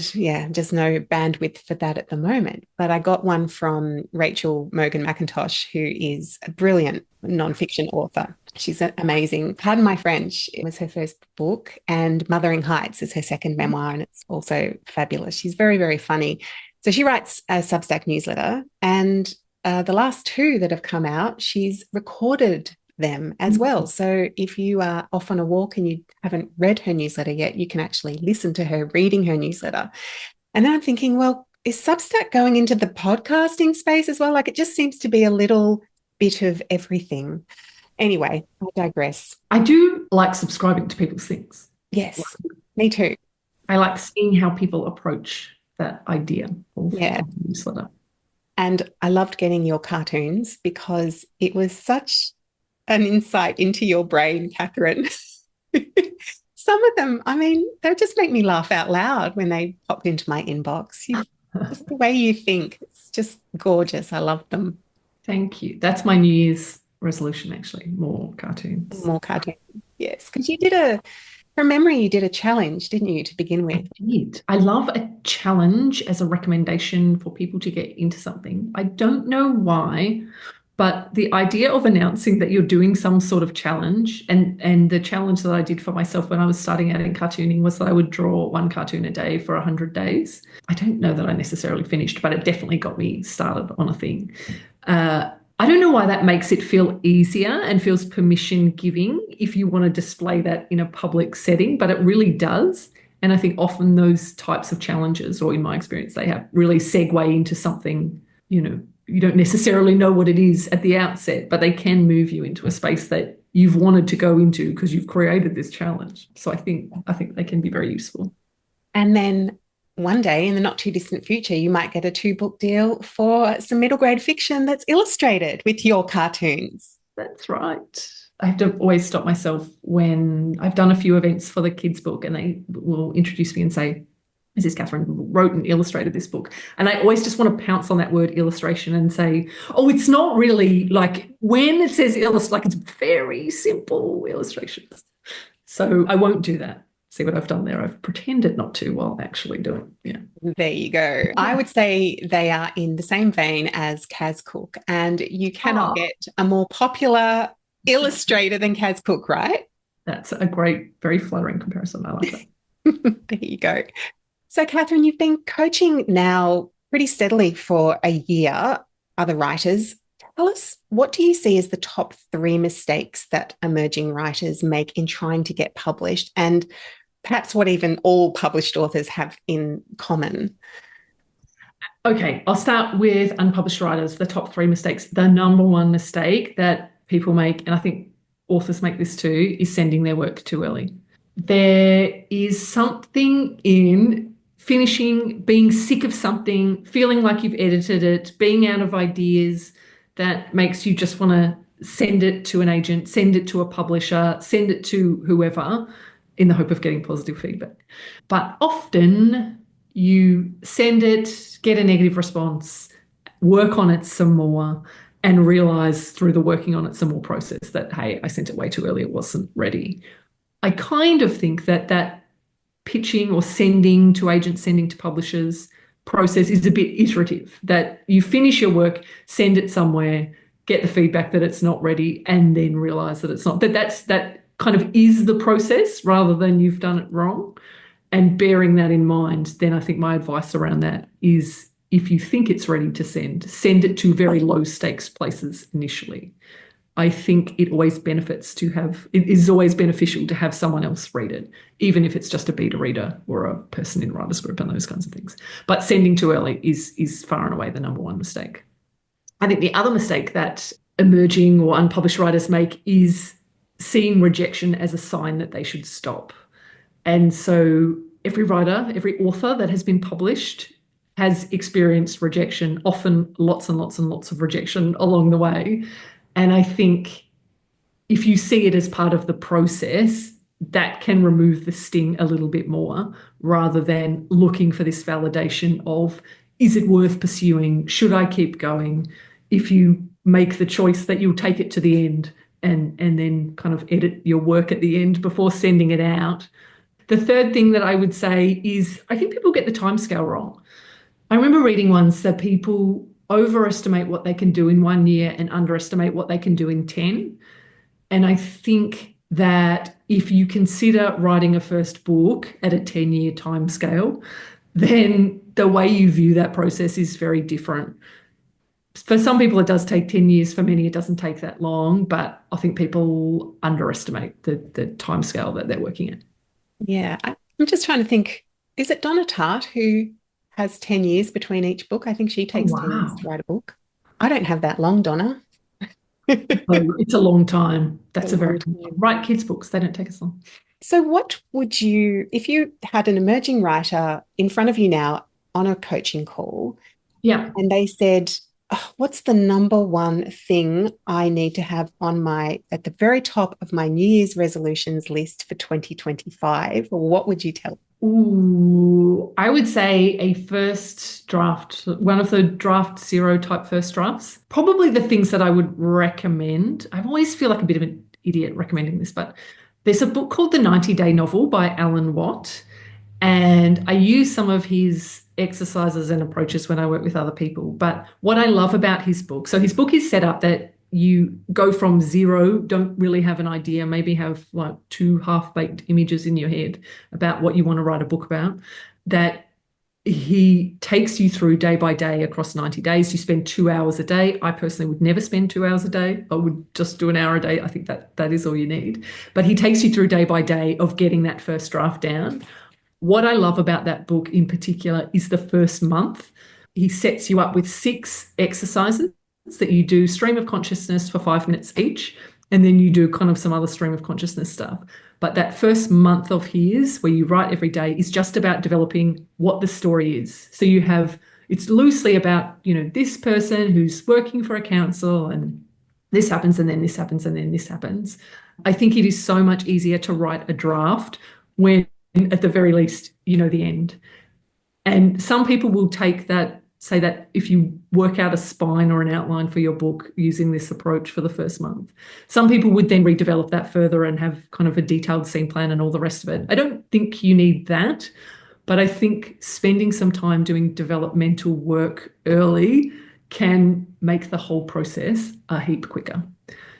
just no bandwidth for that at the moment. But I got one from Rachel Mogan McIntosh, who is a brilliant nonfiction author. She's amazing. Pardon my French. It was her first book, and Mothering Heights is her second memoir, and it's also fabulous. She's very, very funny. So she writes a Substack newsletter, and the last two that have come out, she's recorded them as well. So if you are off on a walk and you haven't read her newsletter yet, you can actually listen to her reading her newsletter. And then I'm thinking, well, is Substack going into the podcasting space as well? Like it just seems to be a little bit of everything. Anyway, I digress. I do like subscribing to people's things. Yes, me too. I like seeing how people approach that idea of newsletter. And I loved getting your cartoons because it was such an insight into your brain, Katherine. Some of them, I mean, they just make me laugh out loud when they popped into my inbox. Just the way you think, it's just gorgeous. I love them. Thank you. That's my New Year's resolution, actually. More cartoons. More cartoons, yes. Because from memory, you did a challenge, didn't you, to begin with? I did. I love a challenge as a recommendation for people to get into something. I don't know why, but the idea of announcing that you're doing some sort of challenge, and the challenge that I did for myself when I was starting out in cartooning was that I would draw one cartoon a day for 100 days. I don't know that I necessarily finished, but it definitely got me started on a thing. I don't know why that makes it feel easier and feels permission giving if you want to display that in a public setting, but it really does. And I think often those types of challenges, or in my experience, they have really segue into something, you don't necessarily know what it is at the outset, but they can move you into a space that you've wanted to go into because you've created this challenge. So I think they can be very useful. And then one day in the not too distant future, you might get a 2-book deal for some middle grade fiction that's illustrated with your cartoons. That's right. I have to always stop myself when I've done a few events for the kids' book and they will introduce me and say, "This is Katherine who wrote and illustrated this book." And I always just want to pounce on that word illustration and say, oh, it's not really like when it says like it's very simple illustrations. So I won't do that. See what I've done there? I've pretended not to while actually doing. Yeah. There you go. I would say they are in the same vein as Kaz Cook, and you cannot get a more popular illustrator than Kaz Cook, right? That's a great, very flattering comparison. I like that. There you go. So, Katherine, you've been coaching now pretty steadily for a year, other writers. Tell us, what do you see as the top 3 mistakes that emerging writers make in trying to get published, and perhaps what even all published authors have in common? Okay, I'll start with unpublished writers, the top 3 mistakes. The number one mistake that people make, and I think authors make this too, is sending their work too early. There is something in finishing, being sick of something, feeling like you've edited it, being out of ideas, that makes you just want to send it to an agent, send it to a publisher, send it to whoever in the hope of getting positive feedback. But often you send it, get a negative response, work on it some more, and realize through the working on it some more process that, hey, I sent it way too early, it wasn't ready. I kind of think that pitching or sending to agents, sending to publishers process is a bit iterative, that you finish your work, send it somewhere, get the feedback that it's not ready, and then realize that it's not. That kind of is the process rather than you've done it wrong. And bearing that in mind, then I think my advice around that is, if you think it's ready to send it to very low stakes places initially. I think it is always beneficial to have someone else read it, even if it's just a beta reader or a person in writers group and those kinds of things. But sending too early is far and away the number one mistake. I think the other mistake that emerging or unpublished writers make is seeing rejection as a sign that they should stop. And so every writer, every author that has been published has experienced rejection, often lots and lots and lots of rejection along the way. And I think if you see it as part of the process, that can remove the sting a little bit more, rather than looking for this validation of, is it worth pursuing? Should I keep going? If you make the choice that you'll take it to the end and then kind of edit your work at the end before sending it out. The third thing that I would say is, I think people get the timescale wrong. I remember reading once that people overestimate what they can do in 1 year and underestimate what they can do in 10. And I think that if you consider writing a first book at a 10-year timescale, then the way you view that process is very different. For some people, it does take 10 years. For many, it doesn't take that long. But I think people underestimate the timescale that they're working at. Yeah, I'm just trying to think. Is it Donna Tartt who has 10 years between each book? I think she Oh, takes 10 years wow. to write a book. I don't have that long, Donna. Oh, it's a long time. A That's a very long long time. time. Write kids' books. They don't take us long. So, what would you, if you had an emerging writer in front of you now on a coaching call, Yeah. and they said, "Oh, what's the number one thing I need to have on at the very top of my New Year's resolutions list for 2025? What would you tell Ooh, I would say a first draft, one of the draft zero type first drafts. Probably the things that I would recommend. I always feel like a bit of an idiot recommending this, but there's a book called The 90-Day Novel by Alan Watt. And I use some of his exercises and approaches when I work with other people. But what I love about his book, so his book is set up that you go from zero, don't really have an idea, maybe have like two half-baked images in your head about what you want to write a book about, that he takes you through day by day across 90 days. You spend 2 hours a day. I personally would never spend 2 hours a day. I would just do an hour a day. I think that is all you need. But he takes you through day by day of getting that first draft down. What I love about that book in particular is the first month. He sets you up with 6 exercises that you do stream of consciousness for 5 minutes each, and then you do kind of some other stream of consciousness stuff. But that first month of his, where you write every day, is just about developing what the story is. So it's loosely about, this person who's working for a council, and this happens, and then this happens, and then this happens. I think it is so much easier to write a draft when at the very least, the end. And some people will say that if you work out a spine or an outline for your book using this approach for the first month, some people would then redevelop that further and have kind of a detailed scene plan and all the rest of it. I don't think you need that, but I think spending some time doing developmental work early can make the whole process a heap quicker.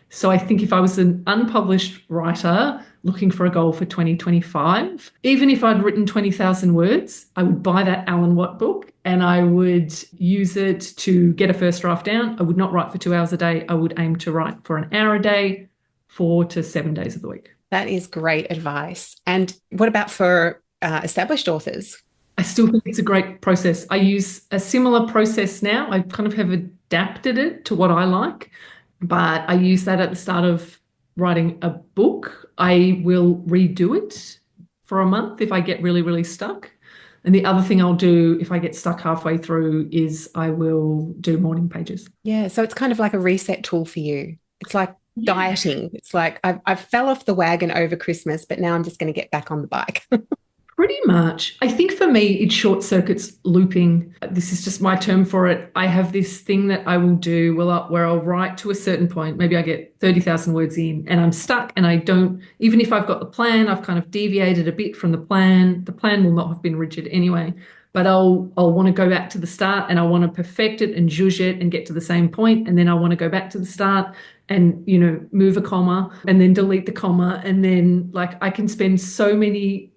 So I think if I was an unpublished writer looking for a goal for 2025, even if I'd written 20,000 words, I would buy that Alan Watt book and I would use it to get a first draft down. I would not write for 2 hours a day. I would aim to write for an hour a day, 4 to 7 days of the week. That is great advice. And what about for established authors? I still think it's a great process. I use a similar process now. I kind of have adapted it to what I like. But I use that at the start of writing a book. I will redo it for a month if I get really, really stuck. And the other thing I'll do if I get stuck halfway through is I will do morning pages. Yeah, so it's kind of like a reset tool for you. It's like dieting. It's like I fell off the wagon over Christmas, but now I'm just going to get back on the bike. Pretty much. I think for me, it short circuits looping. This is just my term for it. I have this thing that I will do where I'll write to a certain point. Maybe I get 30,000 words in and I'm stuck and I don't, even if I've got the plan, I've kind of deviated a bit from the plan. The plan will not have been rigid anyway, but I'll want to go back to the start and I want to perfect it and zhuzh it and get to the same point. And then I want to go back to the start and, move a comma and then delete the comma. And then I can spend so many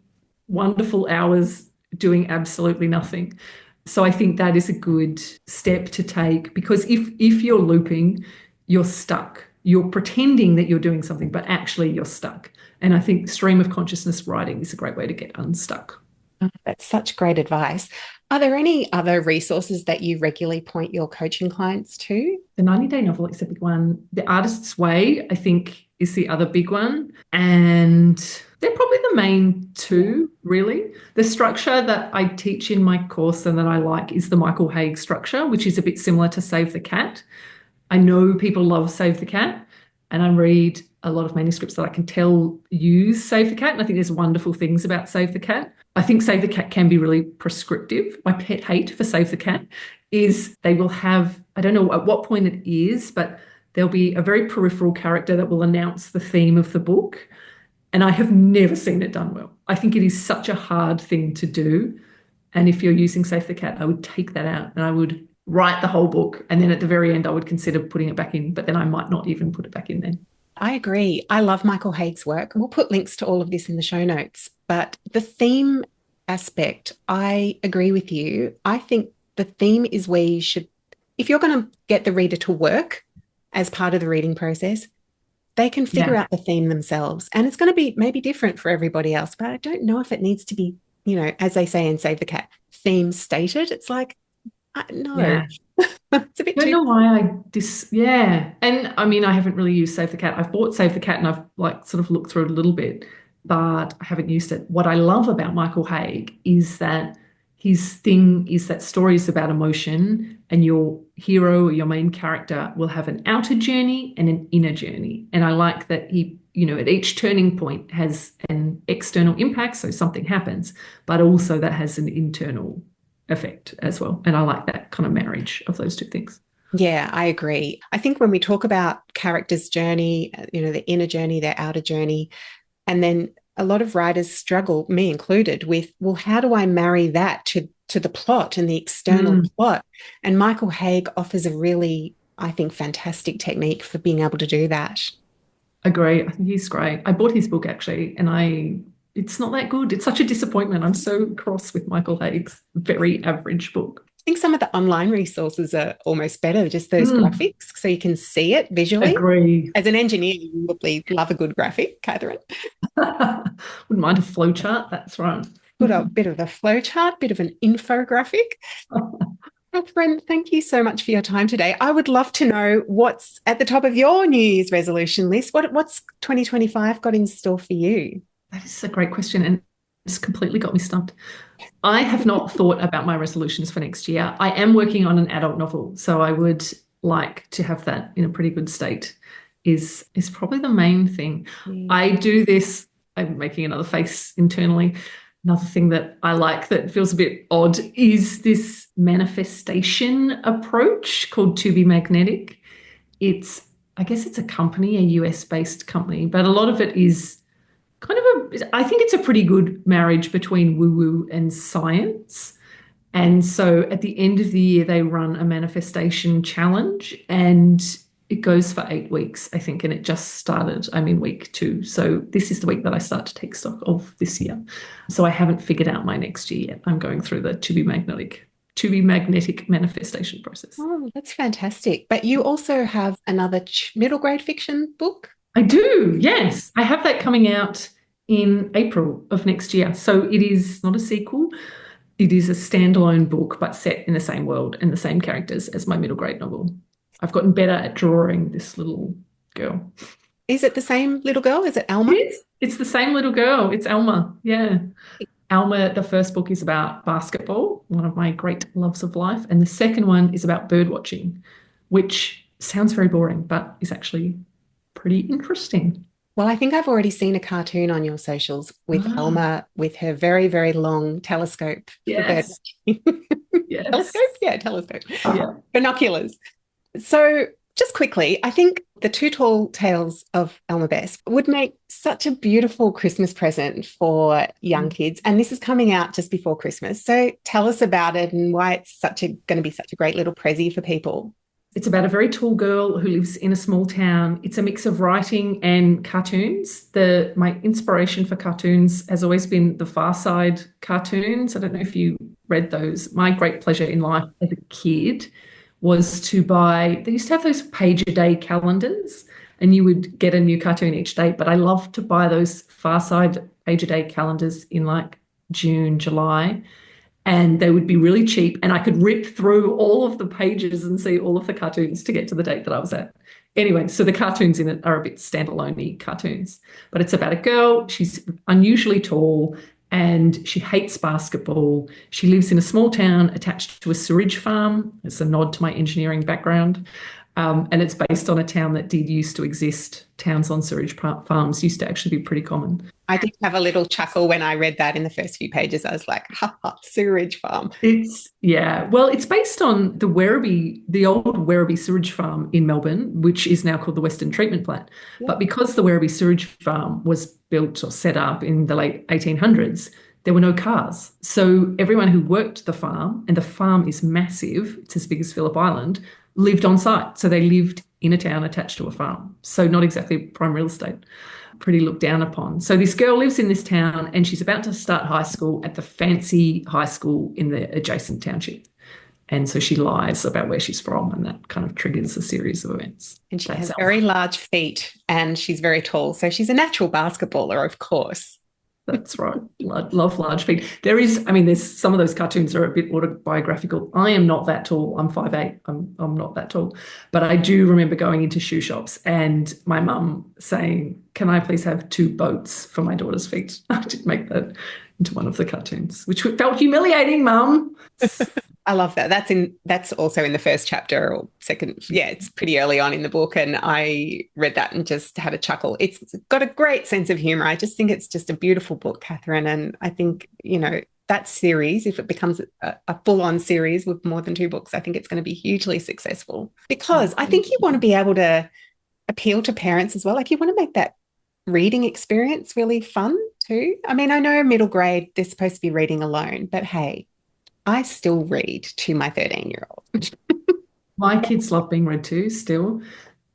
wonderful hours doing absolutely nothing. So I think that is a good step to take, because if you're looping, you're stuck. You're pretending that you're doing something, but actually you're stuck. And I think stream of consciousness writing is a great way to get unstuck. Oh, that's such great advice. Are there any other resources that you regularly point your coaching clients to? The 90-Day Novel is a big one. The Artist's Way, I think, is the other big one. And they're probably the main two, really. The structure that I teach in my course and that I like is the Michael Haig structure, which is a bit similar to Save the Cat. I know people love Save the Cat, and I read a lot of manuscripts that I can tell use Save the Cat, and I think there's wonderful things about Save the Cat. I think Save the Cat can be really prescriptive. My pet hate for Save the Cat is they will have, I don't know at what point it is, but there'll be a very peripheral character that will announce the theme of the book. And I have never seen it done well. I think it is such a hard thing to do. And if you're using Save the Cat, I would take that out and I would write the whole book. And then at the very end, I would consider putting it back in, but then I might not even put it back in then. I agree. I love Michael Haig's work. We'll put links to all of this in the show notes. But the theme aspect, I agree with you. I think the theme is where you should if you're going to get the reader to work as part of the reading process, they can figure out the theme themselves. And it's going to be maybe different for everybody else, but I don't know if it needs to be, as they say in Save the Cat, theme stated. It's like, no. Yeah. It's a bit I don't too. know why yeah. And I mean, I haven't really used Save the Cat. I've bought Save the Cat and I've like sort of looked through it a little bit, but I haven't used it. What I love about Michael Haig is that his thing is that stories about emotion, and your hero or your main character will have an outer journey and an inner journey. And I like that he, at each turning point has an external impact, so something happens, but also that has an internal effect as well. And I like that kind of marriage of those two things. Yeah, I agree. I think when we talk about characters' journey, the inner journey, their outer journey, and then a lot of writers struggle, me included, with, well, how do I marry that to the plot and the external plot? And Michael Haig offers a really, I think, fantastic technique for being able to do that. Agree. I think he's great. I bought his book actually, and it's not that good. It's such a disappointment. I'm so cross with Michael Haig's very average book. I think some of the online resources are almost better, just those graphics, so you can see it visually. Agree. As an engineer, you probably love a good graphic, Katherine. Wouldn't mind a flow chart. That's right. Put a bit of a flow chart, bit of an infographic. Katherine, thank you so much for your time today. I would love to know what's at the top of your New Year's resolution list. What's 2025 got in store for you? That is a great question, and it's completely got me stumped. I have not thought about my resolutions for next year. I am working on an adult novel, so I would like to have that in a pretty good state is probably the main thing. I do this, I'm making another face internally. Another thing that I like that feels a bit odd is this manifestation approach called To Be Magnetic. I guess it's a company, a US-based company, but a lot of it is I think it's a pretty good marriage between woo-woo and science. And so at the end of the year, they run a manifestation challenge, and it goes for 8 weeks, I think, and it just started. I'm in week 2. So this is the week that I start to take stock of this year. So I haven't figured out my next year yet. I'm going through the To Be Magnetic manifestation process. Oh, that's fantastic. But you also have another middle grade fiction book? I do, yes. I have that coming out in April of next year. So it is not a sequel. It is a standalone book, but set in the same world and the same characters as my middle grade novel. I've gotten better at drawing this little girl. Is it the same little girl? Is it Alma? It's the same little girl. It's Alma. Yeah. Alma, the first book is about basketball, one of my great loves of life. And the second one is about bird watching, which sounds very boring, but is actually pretty interesting. Well, I think I've already seen a cartoon on your socials with Alma with her very, very long telescope. Yes. Yes. Telescope? Yeah, telescope. Yeah. Binoculars. So just quickly, I think the Two Tall Tales of Alma Bess would make such a beautiful Christmas present for young kids. And this is coming out just before Christmas. So tell us about it and why it's going to be such a great little prezi for people. It's about a very tall girl who lives in a small town. It's a mix of writing and cartoons. My inspiration for cartoons has always been the Far Side cartoons. I don't know if you read those. My great pleasure in life as a kid was to buy, they used to have those page-a-day calendars, and you would get a new cartoon each day. But I loved to buy those Far Side page-a-day calendars in like June, July. And they would be really cheap, and I could rip through all of the pages and see all of the cartoons to get to the date that I was at. Anyway, so the cartoons in it are a bit standalone-y cartoons, but it's about a girl. She's unusually tall and she hates basketball. She lives in a small town attached to a sewage farm. It's a nod to my engineering background. And it's based on a town that did used to exist. Towns on sewage farms used to actually be pretty common. I did have a little chuckle when I read that in the first few pages. I was like, ha ha, sewage farm. It's based on the old Werribee sewage farm in Melbourne, which is now called the Western Treatment Plant. Yeah. But because the Werribee sewage farm was built or set up in the late 1800s, there were no cars. So everyone who worked the farm, and the farm is massive, it's as big as Phillip Island, lived on site. So they lived in a town attached to a farm. So not exactly prime real estate, pretty looked down upon. So this girl lives in this town and she's about to start high school at the fancy high school in the adjacent township. And so she lies about where she's from, and that kind of triggers a series of events. And she has very large feet and she's very tall. So she's a natural basketballer, of course. That's right. Love large feet. There's some of those cartoons are a bit autobiographical. I am not that tall. I'm 5'8". I'm not that tall. But I do remember going into shoe shops and my mum saying, "Can I please have 2 boats for my daughter's feet?" I did make that into one of the cartoons, which felt humiliating, Mum. I love that. That's also in the first chapter or second. Yeah, it's pretty early on in the book. And I read that and just had a chuckle. It's got a great sense of humor. I just think it's just a beautiful book, Katherine. And I think, that series, if it becomes a full-on series with more than 2 books, I think it's going to be hugely successful, because I think you want to be able to appeal to parents as well. Like, you want to make that reading experience really fun too. I mean, I know middle grade, they're supposed to be reading alone, but hey, I still read to my 13-year-old. My kids love being read to still.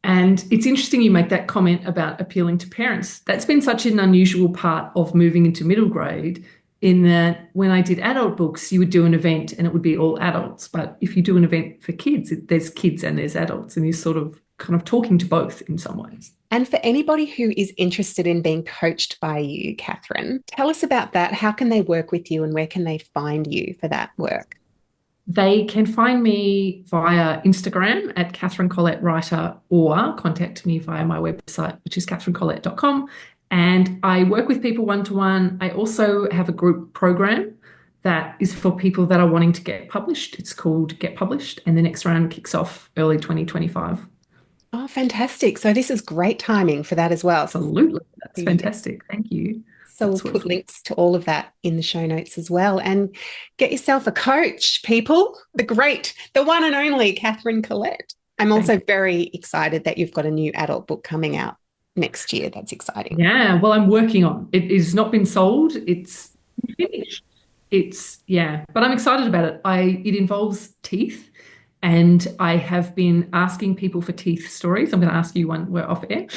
And it's interesting you make that comment about appealing to parents. That's been such an unusual part of moving into middle grade, in that when I did adult books, you would do an event and it would be all adults. But if you do an event for kids, there's kids and there's adults, and you're sort of kind of talking to both in some ways. And for anybody who is interested in being coached by you, Katherine, tell us about that. How can they work with you and where can they find you for that work? They can find me via Instagram at Katherine Collette Writer, or contact me via my website, which is katherinecollette.com. And I work with people one-to-one. I also have a group program that is for people that are wanting to get published. It's called Get Published, and the next round kicks off early 2025. Oh, fantastic. So this is great timing for that as well. Absolutely. That's fantastic. Thank you. So we'll put links to all of that in the show notes as well. And get yourself a coach, people. The one and only Katherine Collette. I'm also very excited that you've got a new adult book coming out next year. That's exciting. Yeah, well, I'm working on it. It has not been sold. It's finished. But I'm excited about it. It involves teeth. And I have been asking people for teeth stories. I'm going to ask you one. We're off air.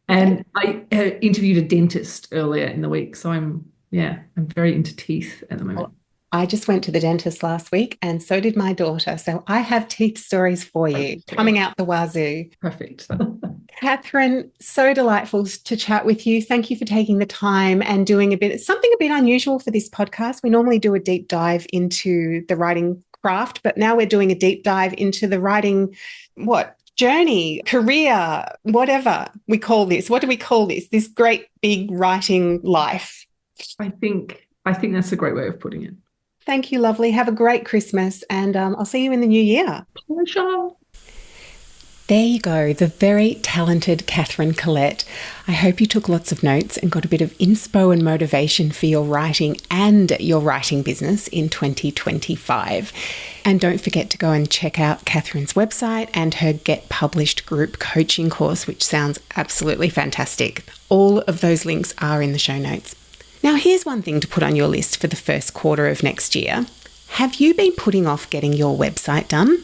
And I interviewed a dentist earlier in the week. So I'm very into teeth at the moment. Well, I just went to the dentist last week and so did my daughter. So I have teeth stories for you coming out the wazoo. Perfect. Katherine, so delightful to chat with you. Thank you for taking the time and doing something a bit unusual for this podcast. We normally do a deep dive into the writing craft, but now we're doing a deep dive into the writing, journey, career, whatever we call this. What do we call this? This great big writing life. I think that's a great way of putting it. Thank you, lovely. Have a great Christmas, and I'll see you in the new year. Pleasure. There you go, the very talented Katherine Collette. I hope you took lots of notes and got a bit of inspo and motivation for your writing and your writing business in 2025. And don't forget to go and check out Katherine's website and her Get Published group coaching course, which sounds absolutely fantastic. All of those links are in the show notes. Now, here's one thing to put on your list for the first quarter of next year. Have you been putting off getting your website done?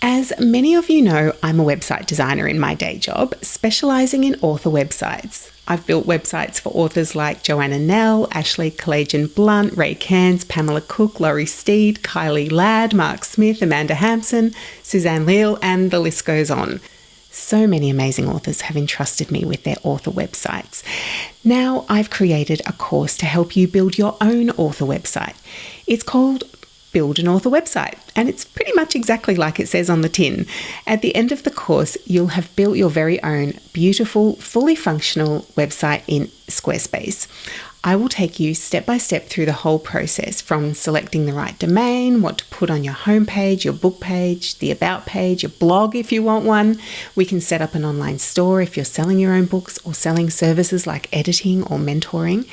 As many of you know, I'm a website designer in my day job, specialising in author websites. I've built websites for authors like Joanna Nell, Ashley Kalajan-Blunt, Ray Cairns, Pamela Cook, Laurie Steed, Kylie Ladd, Mark Smith, Amanda Hampson, Suzanne Leal, and the list goes on. So many amazing authors have entrusted me with their author websites. Now I've created a course to help you build your own author website. It's called Build an Author Website, and it's pretty much exactly like it says on the tin. At the end of the course, you'll have built your very own beautiful, fully functional website in Squarespace. I will take you step by step through the whole process, from selecting the right domain, what to put on your homepage, your book page, the about page, your blog if you want one. We can set up an online store if you're selling your own books or selling services like editing or mentoring.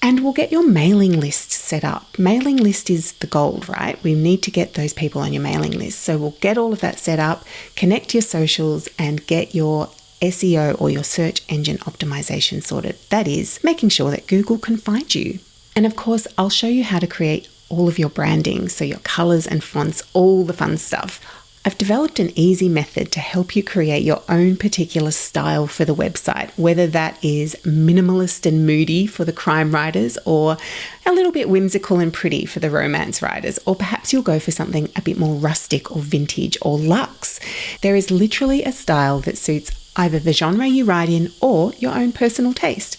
And we'll get your mailing list set up. Mailing list is the gold, right? We need to get those people on your mailing list. So we'll get all of that set up, connect your socials, and get your SEO or your search engine optimization sorted. That is, making sure that Google can find you. And of course, I'll show you how to create all of your branding, so your colors and fonts, all the fun stuff. I've developed an easy method to help you create your own particular style for the website, whether that is minimalist and moody for the crime writers, or a little bit whimsical and pretty for the romance writers, or perhaps you'll go for something a bit more rustic or vintage or luxe. There is literally a style that suits either the genre you write in or your own personal taste.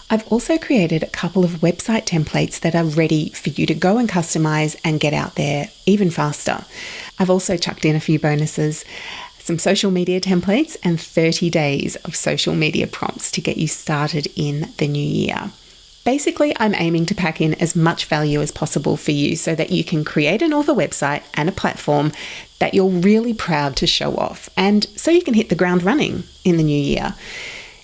I've also created a couple of website templates that are ready for you to go and customize and get out there even faster. I've also chucked in a few bonuses, some social media templates and 30 days of social media prompts to get you started in the new year. Basically, I'm aiming to pack in as much value as possible for you so that you can create an author website and a platform that you're really proud to show off, and so you can hit the ground running in the new year.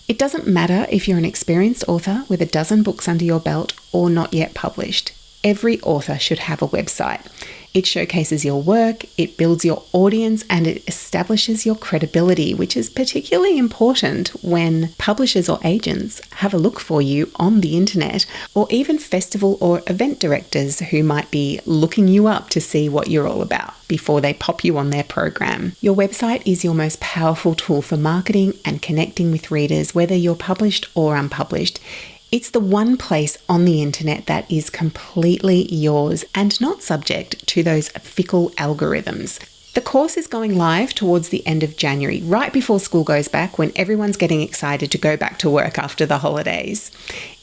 It doesn't matter if you're an experienced author with a dozen books under your belt or not yet published. Every author should have a website. It showcases your work, it builds your audience, and it establishes your credibility, which is particularly important when publishers or agents have a look for you on the internet, or even festival or event directors who might be looking you up to see what you're all about before they pop you on their program. Your website is your most powerful tool for marketing and connecting with readers, whether you're published or unpublished. It's the one place on the internet that is completely yours and not subject to those fickle algorithms. The course is going live towards the end of January, right before school goes back, when everyone's getting excited to go back to work after the holidays.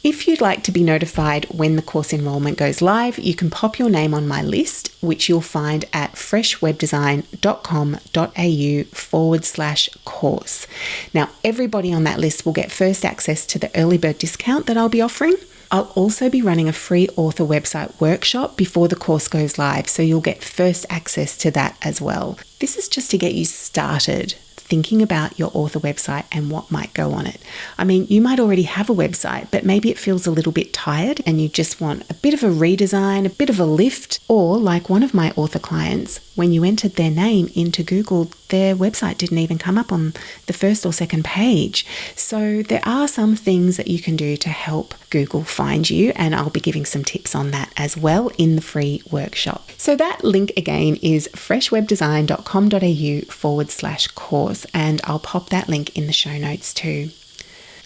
If you'd like to be notified when the course enrollment goes live, you can pop your name on my list, which you'll find at freshwebdesign.com.au/course. Now, everybody on that list will get first access to the early bird discount that I'll be offering. I'll also be running a free author website workshop before the course goes live, so you'll get first access to that as well. This is just to get you started thinking about your author website and what might go on it. I mean, you might already have a website, but maybe it feels a little bit tired and you just want a bit of a redesign, a bit of a lift, or like one of my author clients, when you entered their name into Google, their website didn't even come up on the first or second page. So there are some things that you can do to help Google find you, and I'll be giving some tips on that as well in the free workshop. So that link again is freshwebdesign.com.au/course, and I'll pop that link in the show notes too.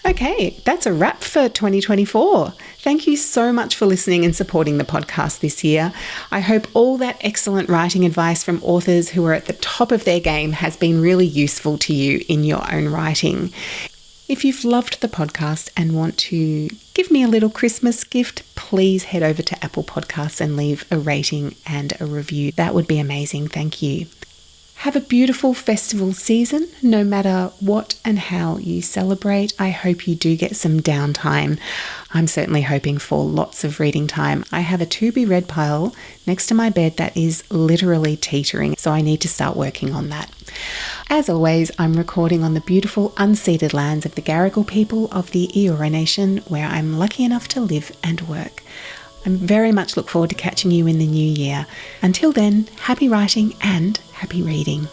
Okay, that's a wrap for 2024. Thank you so much for listening and supporting the podcast this year. I hope all that excellent writing advice from authors who are at the top of their game has been really useful to you in your own writing. If you've loved the podcast and want to give me a little Christmas gift, please head over to Apple Podcasts and leave a rating and a review. That would be amazing. Thank you. Have a beautiful festival season, no matter what and how you celebrate. I hope you do get some downtime. I'm certainly hoping for lots of reading time. I have a to-be-read pile next to my bed that is literally teetering, so I need to start working on that. As always, I'm recording on the beautiful unceded lands of the Gadigal people of the Eora Nation, where I'm lucky enough to live and work. I very much look forward to catching you in the new year. Until then, happy writing and happy reading.